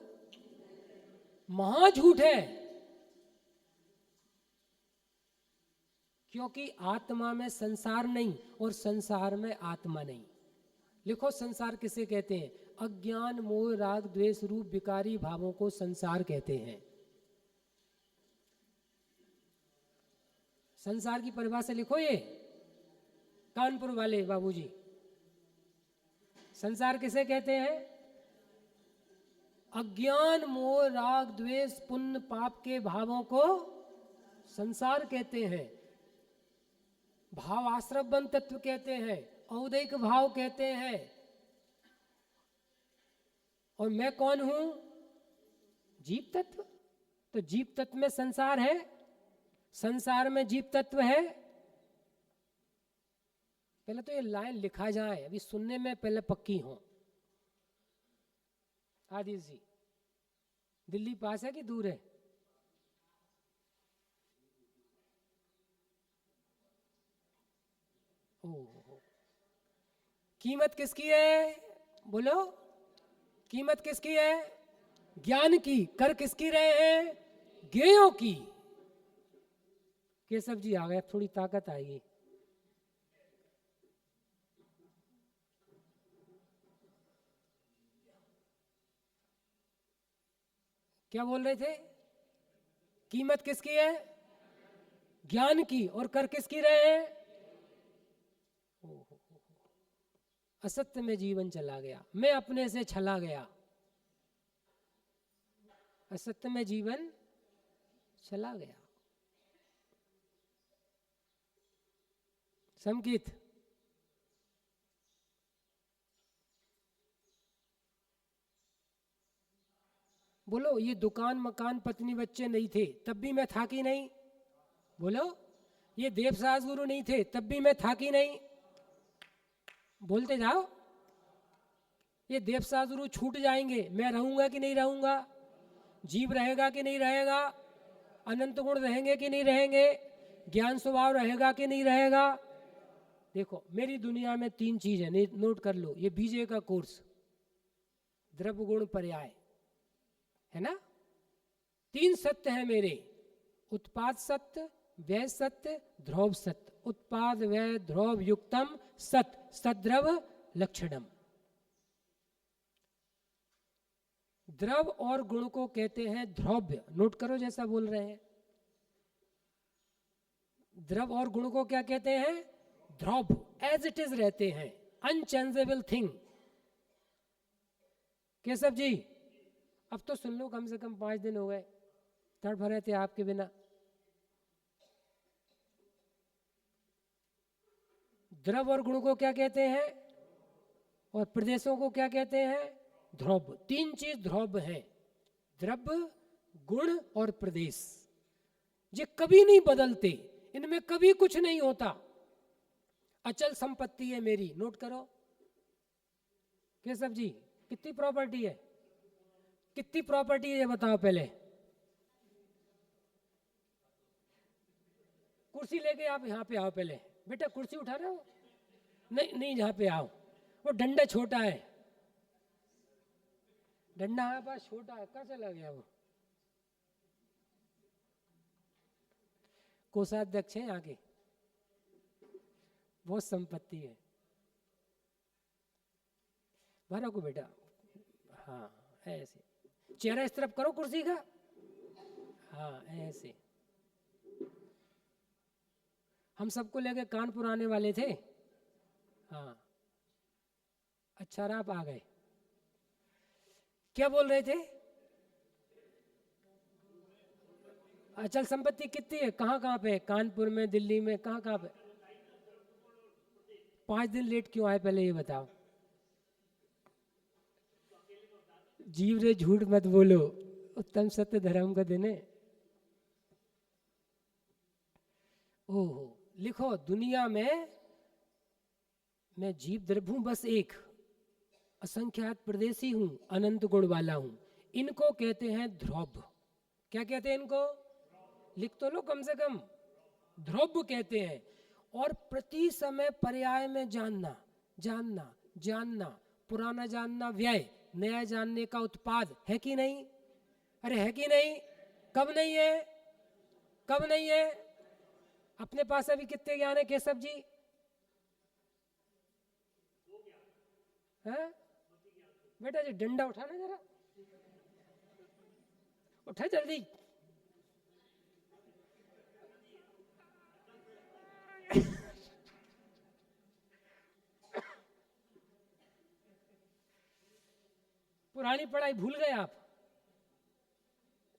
[SPEAKER 1] महाझूठ है। क्योंकि आत्मा में संसार नहीं और संसार में आत्मा नहीं। लिखो, संसार किसे कहते हैं? अज्ञान, मोह, राग, द्वेष रूप विकारी भावों को संसार कहते हैं। संसार की परिभाषा लिखो, ये कानपुर वाले बाबूजी। संसार किसे कहते हैं? अज्ञान, मोह, राग, द्वेष, पुण्य, पाप के भावों को संसार कहते हैं। भाव आश्रवबंध तत्व कहते हैं, औदैक भाव कहते हैं। और मैं कौन हूं? जीव तत्व। तो जीव तत्व में संसार है, संसार में जीव तत्व है। पहले तो ये लाइन लिखा जाए, अभी सुनने में पहले पक्की हो। आदिश जी, दिल्ली पास है कि दूर है? ओ, कीमत किसकी है? बोलो, कीमत किसकी है? ज्ञान की। कर किसकी रहे हैं? ज्ञेयों की। केशव जी आ गए, थोड़ी ताकत आएगी। क्या बोल रहे थे? कीमत किसकी है? ज्ञान की। और कर किसकी रहे हैं? असत्य में जीवन चला गया, मैं अपने से छला गया। असत्य में जीवन चला गया। संकित बोलो, ये दुकान मकान पत्नी बच्चे नहीं थे तब भी मैं था कि नहीं? बोलो, ये देवसास गुरु नहीं थे तब भी मैं था कि नहीं? बोलते जाओ। ये देवसास गुरु छूट जाएंगे, मैं रहूंगा कि नहीं रहूंगा? जीव रहेगा कि नहीं रहेगा? अनंत गुण रहेंगे कि नहीं रहेंगे? ज्ञान स्वभाव रहेगा कि नहीं रहेगा? देखो, मेरी दुनिया में 3 चीज है, नोट कर लो। ये बीजे का कोर्स, द्रव्य गुण पर्याय, है ना? 3 सत्य है मेरे, उत्पाद सत्य, व्यय सत्य, ध्रुव सत्य। उत्पाद व्यय ध्रुव युक्तम सत्य, सद्रव लक्षणम। द्रव और गुण को कहते हैं ध्रुव्य। नोट करो जैसा बोल रहे हैं। द्रव और गुण को क्या कहते हैं? ध्रुव, एज इट इज रहते हैं, अनचेंजेबल थिंग। केशव जी, अब तो सुन लो, कम से कम 5 दिन हो गए तड़फ रहे थे आपके बिना। द्रव और गुण को क्या कहते हैं? और प्रदेशों को क्या कहते हैं? ध्रुव। 3 चीज ध्रुव है, द्रव्य, गुण और प्रदेश। ये कभी नहीं बदलते, इनमें कभी कुछ नहीं होता। अचल संपत्ति है मेरी। नोट करो केशव जी, कितनी प्रॉपर्टी है? कितनी प्रॉपर्टी है ये बताओ पहले। कुर्सी लेके आप यहाँ पे आओ पहले। बेटा कुर्सी उठा रहे हो? नहीं नहीं, यहाँ पे आओ। वो डंडा छोटा है, डंडा हमारे पास छोटा है, कहाँ चला गया वो? कोषाध्यक्ष है यहाँ के, बहुत संपत्ति है। भरो को बेटा। हाँ ऐसे, चेहरा इस तरफ करो कुर्सी का। हाँ ऐसे। हम सबको लेके कानपुर आने वाले थे। हाँ अच्छा रहा आप आ गए। क्या बोल रहे थे? अचल संपत्ति कितनी है? कहाँ कहाँ पे? कानपुर में, दिल्ली में, कहाँ कहाँ पे? 5 दिन लेट क्यों आए पहले ये बताओ। जीव रे झूठ मत बोलो, उत्तम सत्य धर्म का दिन है। ओहो, लिखो, दुनिया में मैं जीव द्रव्य हूं बस एक, असंख्यात प्रदेशी हूं, अनंत गुण वाला हूं। इनको कहते हैं ध्रुव। क्या कहते हैं इनको? लिख तो लो कम से कम। ध्रुव कहते हैं। और प्रति समय पर्याय में जानना, जानना, जानना। पुराना जानना व्यय, नया जानने का उत्पाद, है कि नहीं? अरे है कि नहीं? कब नहीं है? कब नहीं है? अपने पास अभी कितने ज्ञान है केशव जी? है? बेटा जी डंडा उठाना जरा, उठा जल्दी। पुरानी पढ़ाई भूल गए आप?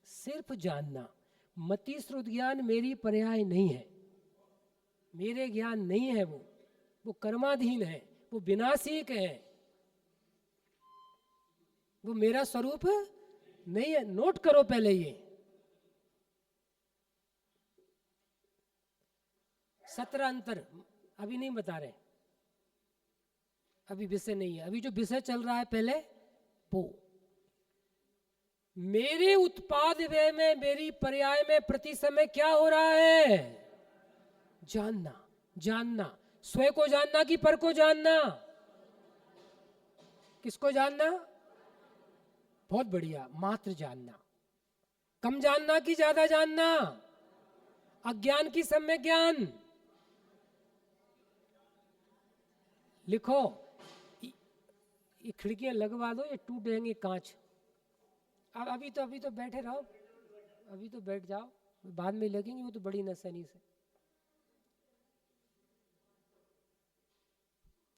[SPEAKER 1] सिर्फ जानना। मति श्रुत ज्ञान मेरी पर्याय नहीं है, मेरे ज्ञान नहीं है। वो कर्माधीन है, वो विनाशिक है, वो मेरा स्वरूप नहीं है। नोट करो पहले ये। सत्रह अंतर अभी नहीं बता रहे, अभी विषय नहीं है। अभी जो विषय चल रहा है पहले वो, मेरे उत्पाद व्यय में, मेरी पर्याय में प्रति समय क्या हो रहा है? जानना, जानना। स्वयं को जानना कि पर को जानना? किसको जानना? बहुत बढ़िया, मात्र जानना। कम जानना कि ज्यादा जानना? अज्ञान की सम्यक ज्ञान। लिखो, ये खिड़कियां लगवा दो, ये टूट जाएंगे कांच। अब अभी तो बैठे रहो, अभी तो बैठ जाओ, बाद में लगेंगे वो तो बड़ी नसनी से।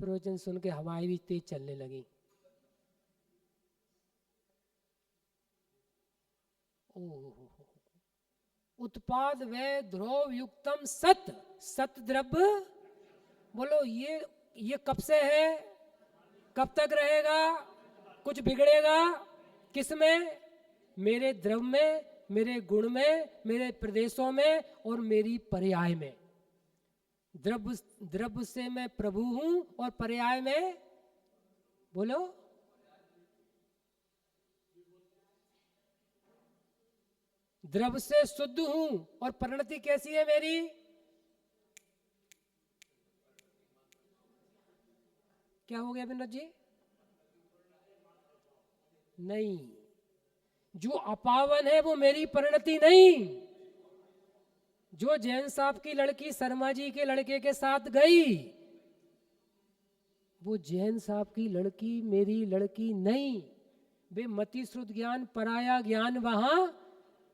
[SPEAKER 1] प्रवचन सुन के हवाएं भी तेज चलने लगी। उत्पाद व ध्रुव युक्तम सत, सत द्रव्य। बोलो ये कब से है, कब तक रहेगा? कुछ बिगड़ेगा किसमें? मेरे द्रव्य में, मेरे गुण में, मेरे प्रदेशों में और मेरी पर्याय में। द्रव्य से मैं प्रभु हूं और पर्याय में, बोलो, द्रव्य से शुद्ध हूं और परिणति कैसी है मेरी? क्या हो गया विनोद जी? नहीं, जो अपावन है वो मेरी परिणति नहीं। जो जैन साहब की लड़की शर्मा जी के लड़के के साथ गई, वो जैन साहब की लड़की मेरी लड़की नहीं। वे मति श्रुत ज्ञान पराया ज्ञान वहां,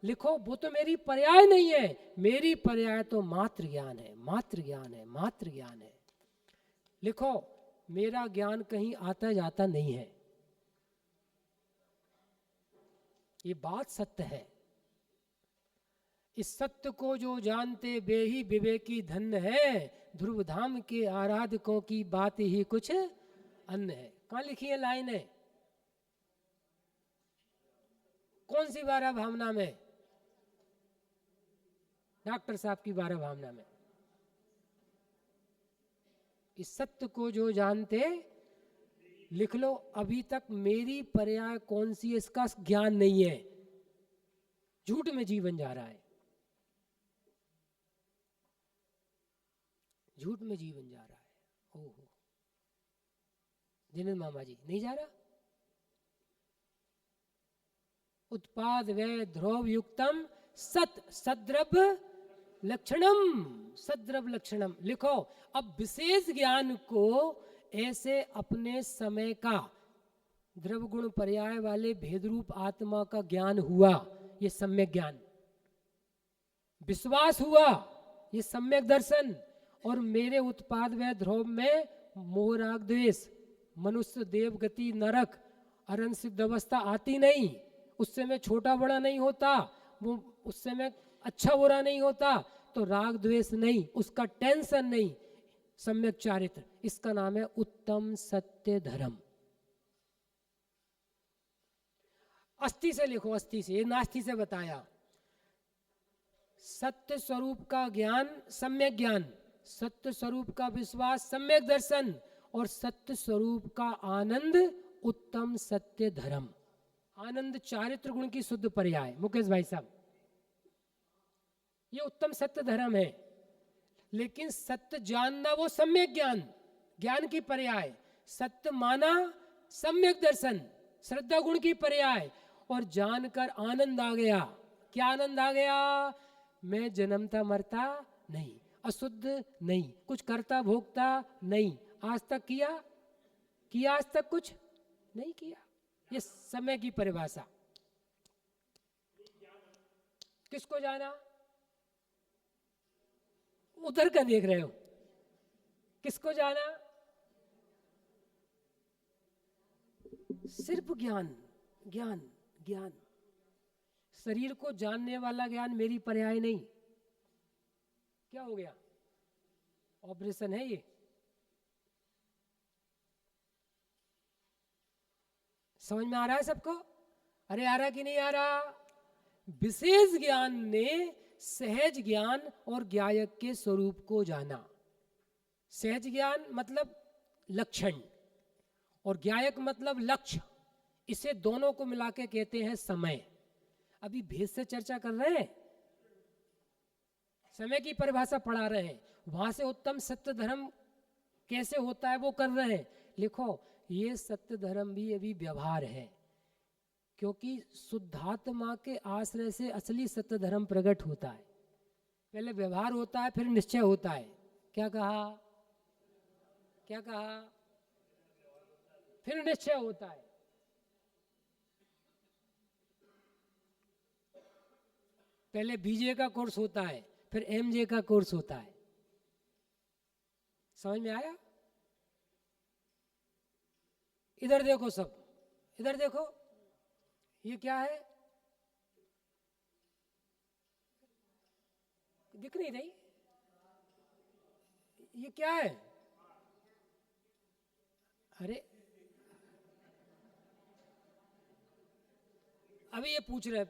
[SPEAKER 1] लिखो, वो तो मेरी पर्याय नहीं है। मेरी पर्याय तो मात्र ज्ञान है, मात्र ज्ञान है, मात्र ज्ञान है। लिखो, मेरा ज्ञान कहीं आता जाता नहीं है, ये बात सत्य है। इस सत्य को जो जानते वे ही विवेकी धन्य है। ध्रुव धाम के आराधकों की बात ही कुछ अन्य है। कहां लिखी है लाइन है? कौन सी 12 भावना में? डॉक्टर साहब की 12 भावना में। इस सत्य को जो जानते, लिख लो, अभी तक मेरी पर्याय कौन सी है इसका ज्ञान नहीं है। झूठ में जीवन जा रहा है, झूठ में जीवन जा रहा है। ओहो, जिनेंद्र मामा जी नहीं जा रहा। उत्पाद व ध्रुव युक्तम सत, सद्रव्य लक्षणम, सद्रव्य लक्षणम। लिखो, अब विशेष ज्ञान को ऐसे अपने समय का द्रव्य गुण पर्याय वाले भेद रूप आत्मा का ज्ञान हुआ, ये सम्यक ज्ञान। विश्वास हुआ, ये सम्यक दर्शन। और मेरे उत्पाद व ध्रुव में मोह राग द्वेष, मनुष्य देव गति नरक अरन सिद्ध अवस्था आती नहीं। उससे मैं छोटा बड़ा नहीं होता, वो उससे मैं अच्छा बुरा नहीं होता। तो राग द्वेष नहीं, उसका टेंशन नहीं, सम्यक चारित्र। इसका नाम है उत्तम सत्य धर्म। अस्थि से लिखो, अस्थि से, ये नास्ति से बताया। सत्य स्वरूप का ज्ञान सम्यक ज्ञान, सत्य स्वरूप का विश्वास सम्यक दर्शन, और सत्य स्वरूप का आनंद उत्तम सत्य धर्म। आनंद चारित्र गुण की शुद्ध पर्याय। मुकेश भाई साहब, ये उत्तम सत्य धर्म है। लेकिन सत्य जानना वो सम्यक ज्ञान, ज्ञान की पर्याय। सत्य माना सम्यक दर्शन, श्रद्धा गुण की पर्याय। और जानकर आनंद आ गया। क्या आनंद आ गया? मैं जन्मता मरता नहीं, अशुद्ध नहीं, कुछ करता भोगता नहीं, आज तक किया आज तक कुछ नहीं किया। ये समय की परिभाषा। किसको जाना? उधर का देख रहे हो, किसको जाना? सिर्फ ज्ञान, ज्ञान, ज्ञान। शरीर को जानने वाला ज्ञान मेरी पर्याय नहीं। क्या हो गया? ऑपरेशन है ये। समझ में आ रहा है सबको? अरे आ रहा कि नहीं आ रहा? विशेष ज्ञान ने सहज ज्ञान और ज्ञायक के स्वरूप को जाना। सहज ज्ञान मतलब लक्षण और ज्ञायक मतलब लक्ष्य। इसे दोनों को मिला के कहते हैं समय। अभी भेद से चर्चा कर रहे हैं, समय की परिभाषा पढ़ा रहे हैं। वहां से उत्तम सत्य धर्म कैसे होता है वो कर रहे हैं। लिखो, ये सत्य धर्म भी अभी व्यवहार है, क्योंकि शुद्धात्मा के आश्रय से असली सत्य धर्म प्रकट होता है। पहले व्यवहार होता है, फिर निश्चय होता है। क्या कहा? क्या कहा? फिर निश्चय होता है। पहले बीजे का कोर्स होता है, फिर एमजे का कोर्स होता है। समझ में आया? इधर देखो, सब इधर देखो, ये क्या है? दिख नहीं रही? ये क्या है? अरे अभी ये पूछ रहे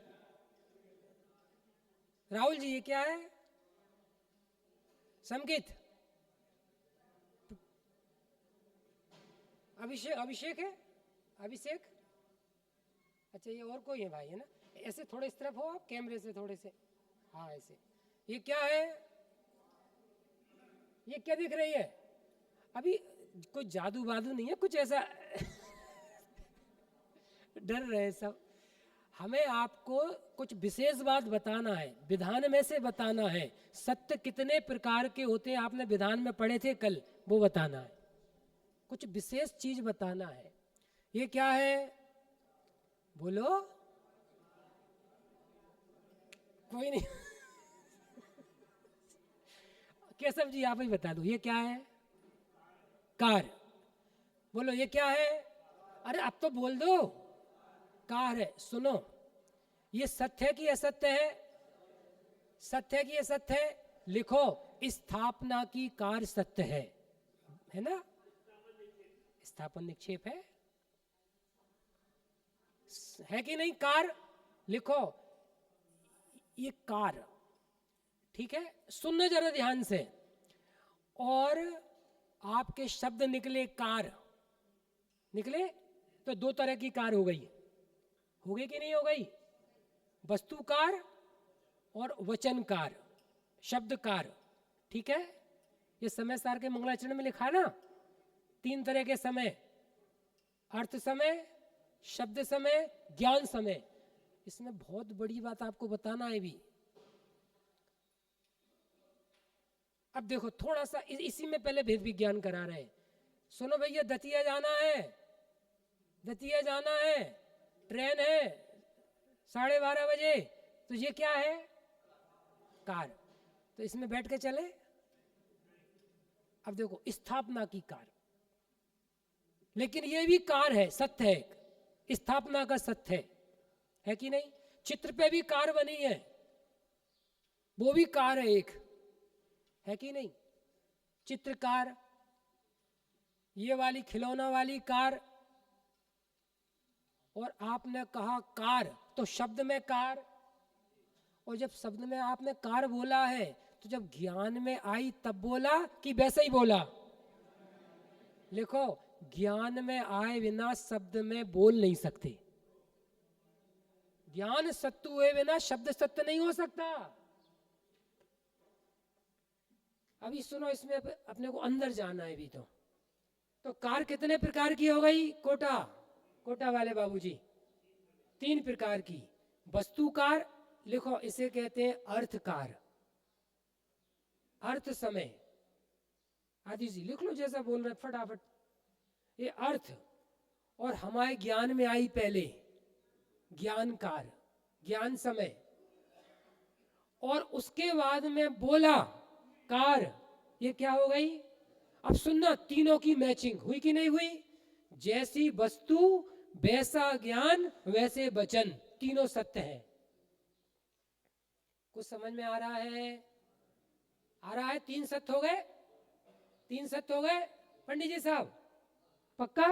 [SPEAKER 1] राहुल जी, ये क्या है? संकेत? अभिषेक? अभिषेक है? अभिषेक? अच्छा, ये और कोई है भाई, है ना? ऐसे थोड़े इस तरफ हो आप, कैमरे से थोड़े से, हाँ ऐसे। ये क्या है? ये क्या दिख रही है? अभी कोई जादू वादू नहीं है, कुछ ऐसा डर रहे सब। हमें आपको कुछ विशेष बात बताना है, विधान में से बताना है। सत्य कितने प्रकार के होते हैं आपने विधान में पढ़े थे कल, वो बताना है। कुछ विशेष चीज बताना है। ये क्या है? बोलो। कोई नहीं केशव जी आप ही बता दो, ये क्या है? कार। बोलो, ये क्या है? अरे अब तो बोल दो। कार है। सुनो, ये सत्य है कि असत्य है? सत्य है कि असत्य है? लिखो, स्थापना की कार सत्य है ना? स्थापन निक्षेप है कि नहीं? कार। लिखो, ये कार, ठीक है? सुनना जरा ध्यान से। और आपके शब्द निकले कार, निकले तो दो तरह की कार हो गई। हो गई कि नहीं हो गई? वस्तुकार और वचनकार, शब्दकार, ठीक है? ये समय सार के मंगलाचरण में लिखा है ना, 3 तरह के समय, अर्थ समय, शब्द समय, ज्ञान समय। इसमें बहुत बड़ी बात आपको बताना है भी। अब देखो थोड़ा सा इसी में पहले भेद विज्ञान करा रहे हैं। सुनो भैया, दतिया जाना है, दतिया जाना है, ट्रेन है 12:30 बजे, तो ये क्या है? कार। तो इसमें बैठ के चले। अब देखो, स्थापना की कार, लेकिन ये भी कार है, सत्य है, स्थापना का सत्य है कि नहीं? चित्र पे भी कार बनी है, वो भी कार है एक, है कि नहीं? चित्रकार, ये वाली खिलौना वाली कार। और आपने कहा कार, तो शब्द में कार, और जब शब्द में आपने कार बोला है तो जब ज्ञान में आई तब बोला कि वैसे ही बोला? लिखो, ज्ञान में आए बिना शब्द में बोल नहीं सकते। ज्ञान सत्य हुए बिना शब्द सत्य नहीं हो सकता। अभी सुनो, इसमें अपने को अंदर जाना है भी। तो कार कितने प्रकार की हो गई? कोटा, कोटा वाले बाबूजी, 3 प्रकार की। वस्तुकार, लिखो इसे कहते हैं अर्थकार, अर्थ समय। आदि जी लिख लो, जैसा बोल रहे फटाफट। ये अर्थ, और हमारे ज्ञान में आई पहले ज्ञानकार, ज्ञान समय, और उसके बाद में बोला कार। ये क्या हो गई? अब सुनना, तीनों की मैचिंग हुई कि नहीं हुई? जैसी वस्तु वैसा ज्ञान वैसे वचन, तीनों सत्य है। कुछ समझ में आ रहा है? आ रहा है? 3 सत्य हो गए, 3 सत्य हो गए पंडित जी साहब, पक्का?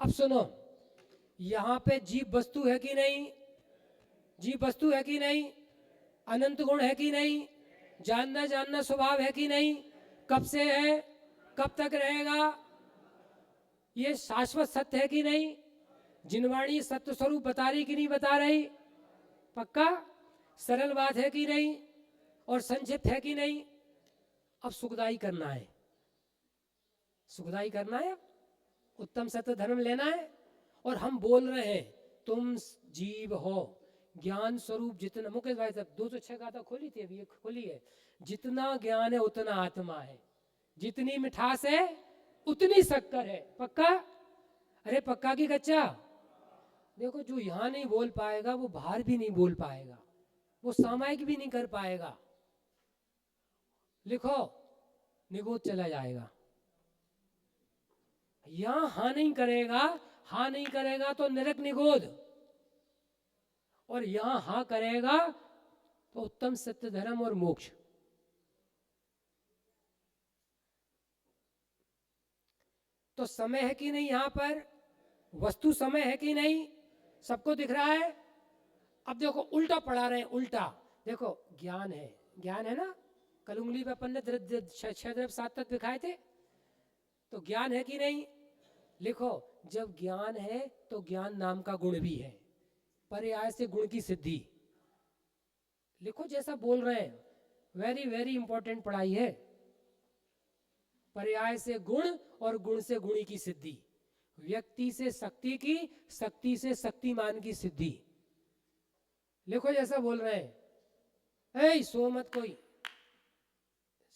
[SPEAKER 1] अब सुनो, यहां पे जीव वस्तु है कि नहीं? जीव वस्तु है कि नहीं? अनंत गुण है कि नहीं? जानना जानना स्वभाव है कि नहीं? कब से है, कब तक रहेगा? ये शाश्वत सत्य है कि नहीं? जिनवाणी सत्य स्वरूप बता रही कि नहीं बता रही? पक्का? सरल बात है कि नहीं? और संक्षिप्त है कि नहीं? अब सुखदाई करना है। सुखदाई करना है, उत्तम सत्य धर्म लेना है। और हम बोल रहे हैं तुम जीव हो, ज्ञान स्वरूप जितना, मुकेश भाई साहब 206 गाथा खोली थी, अभी ये खोली है, जितना ज्ञान है उतना आत्मा है, जितनी मिठास है उतनी शक्कर है। पक्का? अरे पक्का की कच्चा? देखो जो यहाँ नहीं बोल पाएगा वो बाहर भी नहीं बोल पाएगा, वो सामायिक भी नहीं कर पाएगा। लिखो, निगोद चला जाएगा। यहां हाँ नहीं करेगा, हाँ नहीं करेगा तो नरक निगोद, और यहां हाँ करेगा तो उत्तम सत्य धर्म और मोक्ष। तो समय है कि नहीं, यहां पर वस्तु समय है कि नहीं, सबको दिख रहा है। अब देखो उल्टा पढ़ा रहे हैं, उल्टा देखो, ज्ञान है, ज्ञान है ना, कल उंगली पे अपन ने 6 द्रव्य 7 तत्व दिखाए थे, तो ज्ञान है कि नहीं। लिखो, जब ज्ञान है तो ज्ञान नाम का गुण भी है, पर्याय से गुण की सिद्धि। लिखो जैसा बोल रहे हैं, वेरी वेरी इंपॉर्टेंट पढ़ाई है। पर्याय से गुण और गुण से गुणी की सिद्धि, व्यक्ति से शक्ति की, शक्ति से शक्तिमान की सिद्धि। लिखो जैसा बोल रहे हैं। ए सो मत कोई,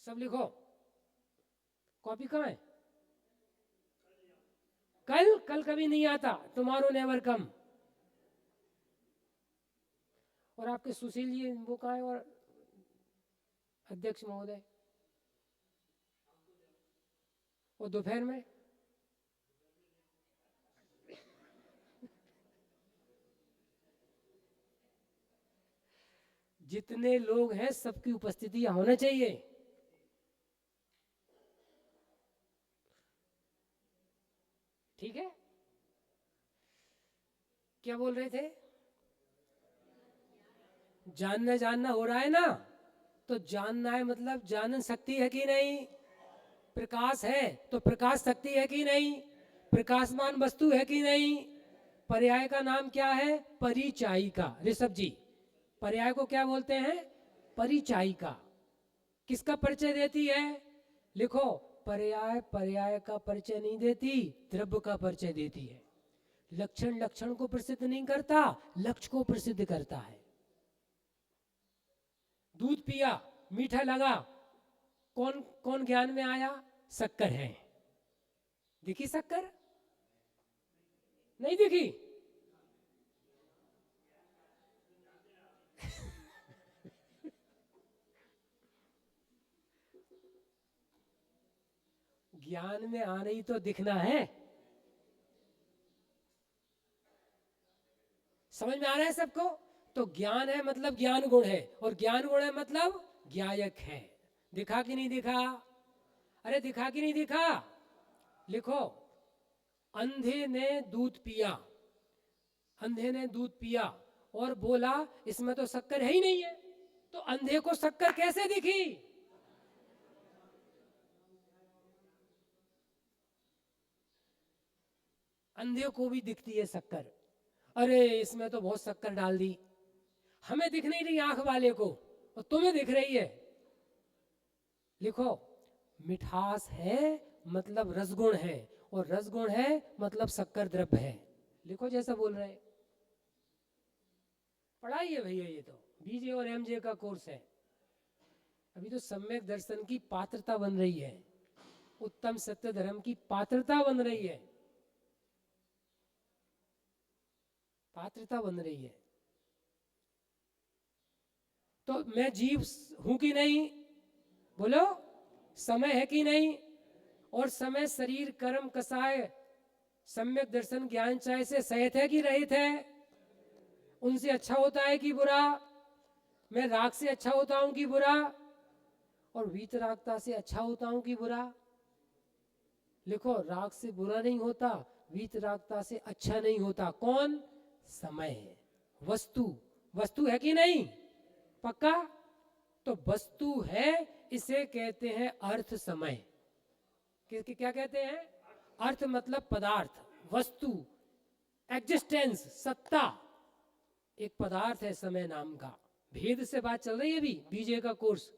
[SPEAKER 1] सब लिखो। कॉपी कहाँ है? कल कल कभी नहीं आता, टुमारो नेवर कम। और आपके सुशील जी वो कहाँ है, और अध्यक्ष महोदय, और दोपहर में जितने लोग हैं सबकी उपस्थिति होना चाहिए। ठीक है, क्या बोल रहे थे? जानना जानना हो रहा है ना, तो जानना है मतलब जानन शक्ति है कि नहीं, प्रकाश है तो प्रकाश शक्ति है कि नहीं, प्रकाशमान वस्तु है कि नहीं। पर्याय का नाम क्या है? परिचायिका। ऋषभ जी, पर्याय को क्या बोलते हैं? परिचायिका। किसका परिचय देती है? लिखो, पर्याय पर्याय का परिचय नहीं देती, द्रव्य का परिचय देती है। लक्षण लक्षण को प्रसिद्ध नहीं करता, लक्ष्य को प्रसिद्ध करता है। दूध पिया, मीठा लगा, कौन कौन ज्ञान में आया? शक्कर है। दिखी शक्कर? नहीं दिखी? ज्ञान में आ रही तो दिखना है। समझ में आ रहा है सबको? तो ज्ञान है मतलब ज्ञान गुण है, और ज्ञान गुण है मतलब ज्ञायक है। दिखा कि नहीं दिखा? अरे दिखा कि नहीं दिखा? लिखो, अंधे ने दूध पिया, अंधे ने दूध पिया और बोला इसमें तो शक्कर है ही नहीं है, तो अंधे को शक्कर कैसे दिखी? अंधे को भी दिखती है शक्कर। अरे इसमें तो बहुत शक्कर डाल दी, हमें दिख नहीं रही आंख वाले को, और तुम्हें दिख रही है। लिखो, मिठास है मतलब रसगुण है, और रसगुण है मतलब शक्कर द्रव्य है। लिखो जैसा बोल रहे हैं। पढ़ाई है भैया, ये तो बीजे और एमजे का कोर्स है। अभी तो सम्यक दर्शन की पात्रता बन रही है, उत्तम सत्य धर्म की पात्रता बन रही है, पात्रता बन रही है। तो मैं जीव हूं कि नहीं? बोलो, समय है कि नहीं? और समय शरीर कर्म कसाय सम्यक दर्शन ज्ञान चाय से सहित है कि रहित है? उनसे अच्छा होता है कि बुरा? मैं राग से अच्छा होता हूं कि बुरा? और वीतरागता से अच्छा होता हूं कि बुरा? लिखो, राग से बुरा नहीं होता, वीतरागता से अच्छा नहीं होता। कौन? समय है, वस्तु। वस्तु है कि नहीं? पक्का? तो वस्तु है, इसे कहते हैं अर्थ समय। क्या कहते हैं? अर्थ मतलब पदार्थ, वस्तु, एग्जिस्टेंस, सत्ता। एक पदार्थ है समय नाम का। भेद से बात चल रही है अभी, बीजे का कोर्स।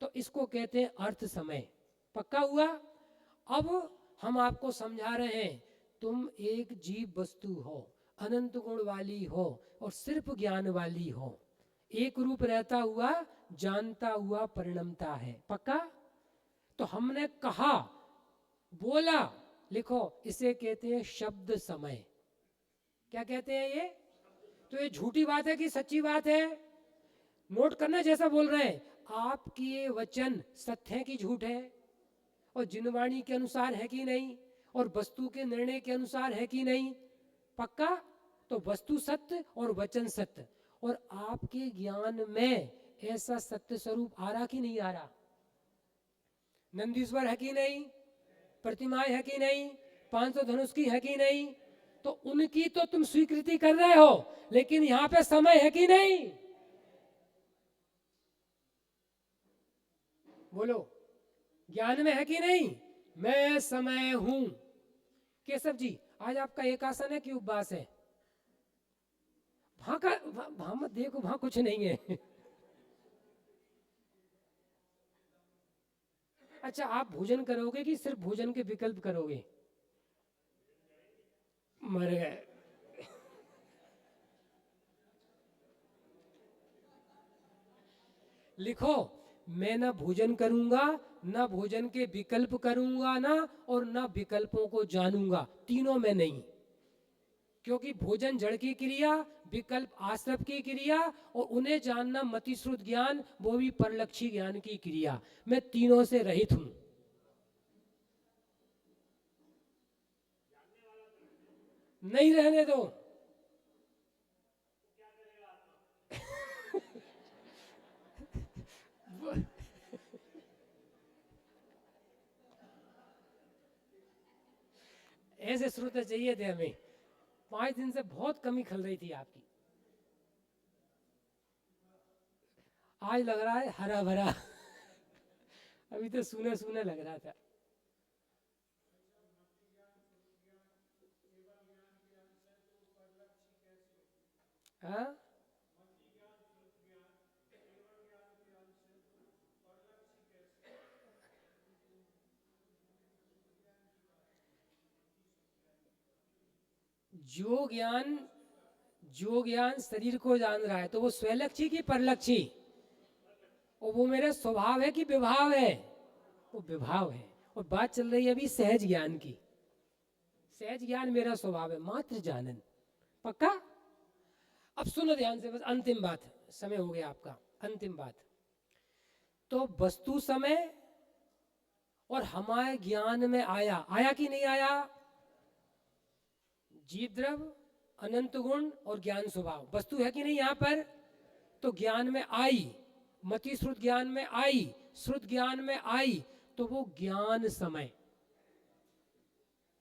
[SPEAKER 1] तो इसको कहते हैं अर्थ समय। पक्का हुआ? अब हम आपको समझा रहे हैं, तुम एक जीव वस्तु हो, अनंत गुण वाली हो और सिर्फ ज्ञान वाली हो, एक रूप रहता हुआ जानता हुआ परिणमता है। पक्का? तो हमने कहा, बोला, लिखो, इसे कहते हैं शब्द समय। क्या कहते हैं ये? तो ये झूठी बात है कि सच्ची बात है? नोट करना जैसा बोल रहे हैं। आपके ये वचन सत्य है कि झूठ है? और जिनवाणी के अनुसार है कि नहीं? और वस्तु के निर्णय के अनुसार है कि नहीं? पक्का? तो वस्तु सत्य और वचन सत्य, और आपके ज्ञान में ऐसा सत्य स्वरूप आ रहा कि नहीं आ रहा? नंदीश्वर है कि नहीं? प्रतिमाएं है कि नहीं? 500 धनुष की है कि नहीं? तो उनकी तो तुम स्वीकृति कर रहे हो, लेकिन यहां पे समय है कि नहीं? बोलो, ज्ञान में है कि नहीं? मैं समय हूं। केशव जी, आज आपका एक आसन है कि उपवास है? वहां मत देखो, वहां कुछ नहीं है। अच्छा, आप भोजन करोगे कि सिर्फ भोजन के विकल्प करोगे? मर गए। लिखो, मैं ना भोजन करूंगा, ना भोजन के विकल्प करूंगा, ना और ना विकल्पों को जानूंगा, तीनों में नहीं। क्योंकि भोजन जड़ की क्रिया, विकल्प आश्रव की क्रिया, और उन्हें जानना मतिश्रुत ज्ञान, वो भी परलक्षी ज्ञान की क्रिया। मैं तीनों से रहित हूं। नहीं रहने दो। ऐसे श्रोता चाहिए थे हमें। 5 दिन से बहुत कमी खल रही थी आपकी। आज लग रहा है हरा भरा। अभी तो सूना सूना लग रहा था। हाँ, जो ज्ञान जो ज्ञान शरीर को जान रहा है, तो वो स्वलक्षी की परलक्षी? और वो मेरा स्वभाव है कि विभाव है? वो विभाव है। और बात चल रही है अभी सहज ज्ञान की। सहज ज्ञान मेरा स्वभाव है, मात्र जानन। पक्का? अब सुनो ध्यान से, बस अंतिम बात, समय हो गया आपका। अंतिम बात, तो वस्तु समय और हमारे ज्ञान में आया, आया कि नहीं आया? जीव द्रव, अनंत गुण और ज्ञान स्वभाव, वस्तु है कि नहीं यहां पर? तो ज्ञान में आई, मति श्रुत ज्ञान में आई, श्रुत ज्ञान में आई, तो वो ज्ञान समय।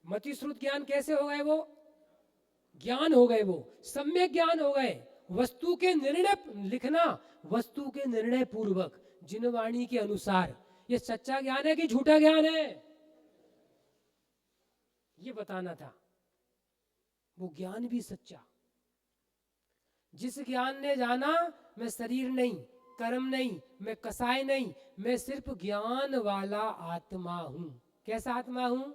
[SPEAKER 1] मति श्रुत ज्ञान कैसे हो गए? वो ज्ञान हो गए, वो सम्यक ज्ञान हो गए। वस्तु के निर्णय लिखना, वस्तु के निर्णय पूर्वक, जिनवाणी के अनुसार। ये सच्चा ज्ञान है कि झूठा ज्ञान है? ये बताना था। वो ज्ञान भी सच्चा। जिस ज्ञान ने जाना, मैं शरीर नहीं, कर्म नहीं, मैं कसाय नहीं, मैं सिर्फ ज्ञान वाला आत्मा हूं। कैसा आत्मा हूं?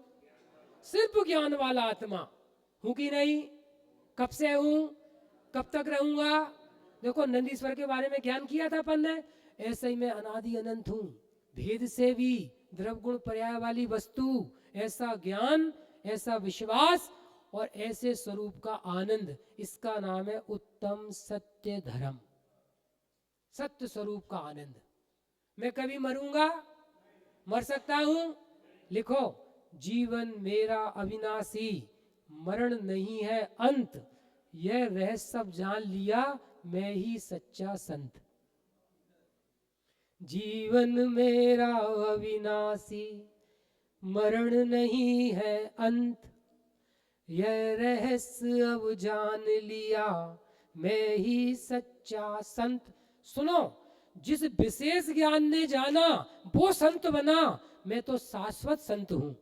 [SPEAKER 1] सिर्फ ज्ञान वाला आत्मा हूं कि नहीं? कब से हूं? कब तक रहूंगा? देखो, नंदीश्वर के बारे में ज्ञान किया था अपन ने। ऐसे ही मैं अनादि अनंत हूं, भेद से भी द्रव गुण पर्याय वाली वस्तु। ऐसा ज्ञान, ऐसा विश्वास और ऐसे स्वरूप का आनंद, इसका नाम है उत्तम सत्य धर्म। सत्य स्वरूप का आनंद। मैं कभी मरूंगा? मर सकता हूं? लिखो, जीवन मेरा अविनाशी, मरण नहीं है अंत, यह रहस्य सब जान लिया, मैं ही सच्चा संत। जीवन मेरा अविनाशी, मरण नहीं है अंत, यह रहस्य अब जान लिया, मैं ही सच्चा संत। सुनो, जिस विशेष ज्ञान ने जाना वो संत बना, मैं तो शाश्वत संत हूं।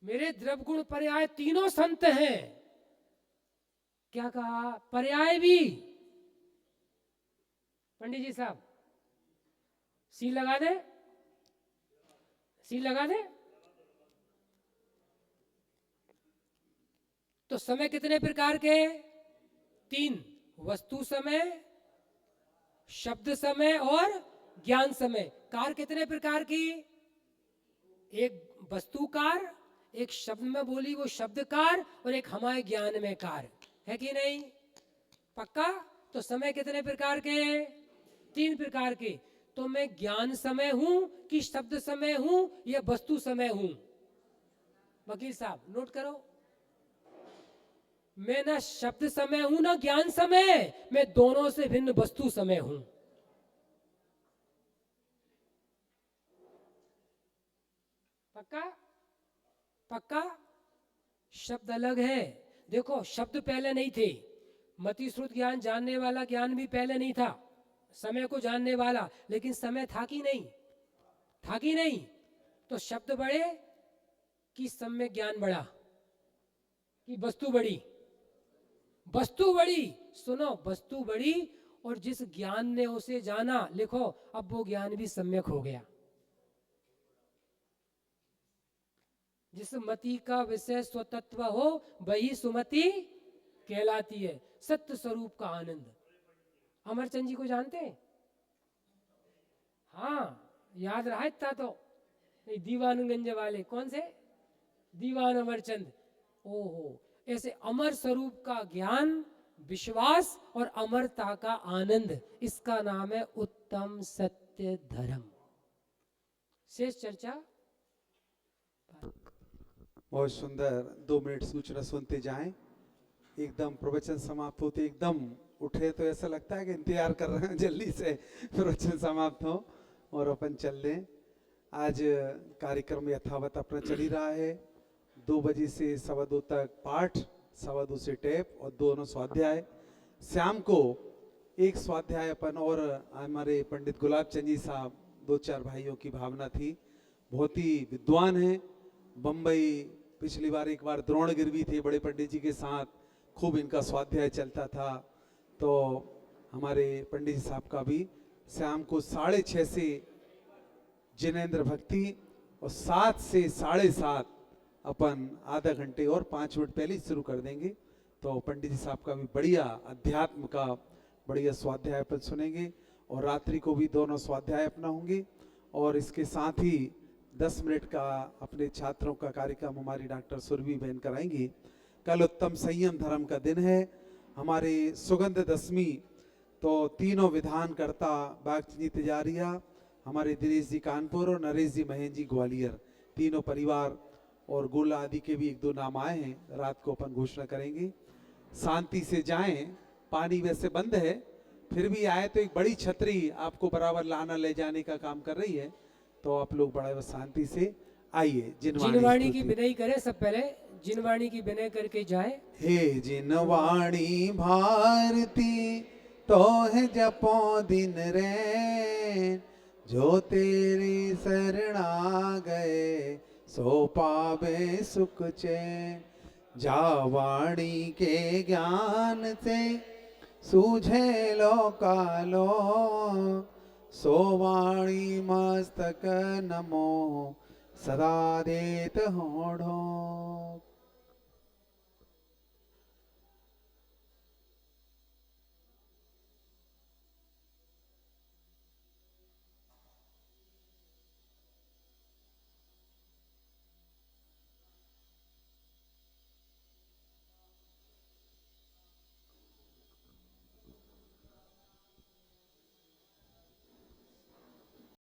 [SPEAKER 1] मेरे द्रव गुण पर्याय तीनों संत हैं। क्या कहा? पर्याय भी। पंडित जी साहब, सी लगा दे। सी लगा दे। तो समय कितने प्रकार के? 3, वस्तु समय, शब्द समय और ज्ञान समय। कार कितने प्रकार की? एक वस्तुकार, एक शब्द में बोली वो शब्दकार, और एक हमारे ज्ञान में कार, है कि नहीं? पक्का? तो समय कितने प्रकार के? 3 प्रकार के। तो मैं ज्ञान समय हूं कि शब्द समय हूं या वस्तु समय हूं? वकील साहब नोट करो, मैं ना शब्द समय हूं ना ज्ञान समय, मैं दोनों से भिन्न वस्तु समय हूं। पक्का? पक्का? शब्द अलग है। देखो, शब्द पहले नहीं थे, मति श्रुत ज्ञान जानने वाला ज्ञान भी पहले नहीं था, समय को जानने वाला, लेकिन समय था कि नहीं? था कि नहीं? तो शब्द बढ़े कि सम्यक ज्ञान बढ़ा कि वस्तु बढ़ी? वस्तु बढ़ी। सुनो, वस्तु बढ़ी, और जिस ज्ञान ने उसे जाना, लिखो, अब वो ज्ञान भी सम्यक हो गया। जिस मति का विषय स्वतत्व हो वही सुमति कहलाती है। सत्य स्वरूप का आनंद। अमरचंद जी को जानते हैं? हाँ, याद रहा इतना तो। दीवानगंज वाले कौन से? दीवान अमरचंद। ओहो, ऐसे अमर स्वरूप का ज्ञान, विश्वास और अमरता का आनंद, इसका नाम है उत्तम सत्य धर्म। शेष चर्चा।
[SPEAKER 2] बहुत सुंदर। 2 मिनट सूचना सुनते जाएं। एकदम प्रवचन समाप्त होते एकदम उठे तो ऐसा लगता है कि इंतजार कर रहे हैं जल्दी से प्रवचन समाप्त हो और अपन चल लें। आज कार्यक्रम यथावत अपना चल ही रहा है। 2 बजे से 2:15 तक पाठ, 2:15 से टेप और दोनों स्वाध्याय। शाम को एक स्वाध्याय अपन और हमारे पंडित गुलाब चंद जी साहब, 2-4 भाइयों की भावना थी, बहुत ही विद्वान हैं। बम्बई पिछली बार एक बार द्रोणगिर भी थे बड़े पंडित जी के साथ, खूब इनका स्वाध्याय चलता था। तो हमारे पंडित जी साहब का भी शाम को 6:30 से जिनेंद्र भक्ति और 7 से 7:30 अपन आधा घंटे और 5 मिनट पहले शुरू कर देंगे। तो पंडित जी साहब का भी बढ़िया अध्यात्म का बढ़िया स्वाध्याय अपन सुनेंगे और रात्रि को भी दोनों स्वाध्याय अपना होंगे। और इसके साथ ही 10 मिनट का अपने छात्रों का कार्यक्रम हमारी डॉक्टर सुरभि बहन कराएंगी। कल उत्तम संयम धर्म का दिन है। हमारे सुगंध दशमी, तो तीनों विधानकर्ता बागची तिजारिया, हमारे दिनेश जी कानपुर और नरेश जी महेंद्र जी ग्वालियर, तीनों परिवार और गोला आदि के भी 1-2 नाम आए हैं। रात को अपन घोषणा करेंगे। शांति से जाएं। पानी वैसे बंद है, फिर भी आए तो एक बड़ी छतरी आपको बराबर लाना ले जाने का काम कर रही है। तो आप लोग बड़ा शांति से आइए।
[SPEAKER 1] जिनवाणी की विनय करें सब पहले, जिनवाणी की विनय करके जाए।
[SPEAKER 2] हे जिनवाणी भारती तो है जपो दिन रैन, जो तेरी शरणा गए सो पावे सुख चैन। जा वाणी के ज्ञान से सूझे लो कालो, सो वाणी मस्तक नमो सदा देत होड़ो।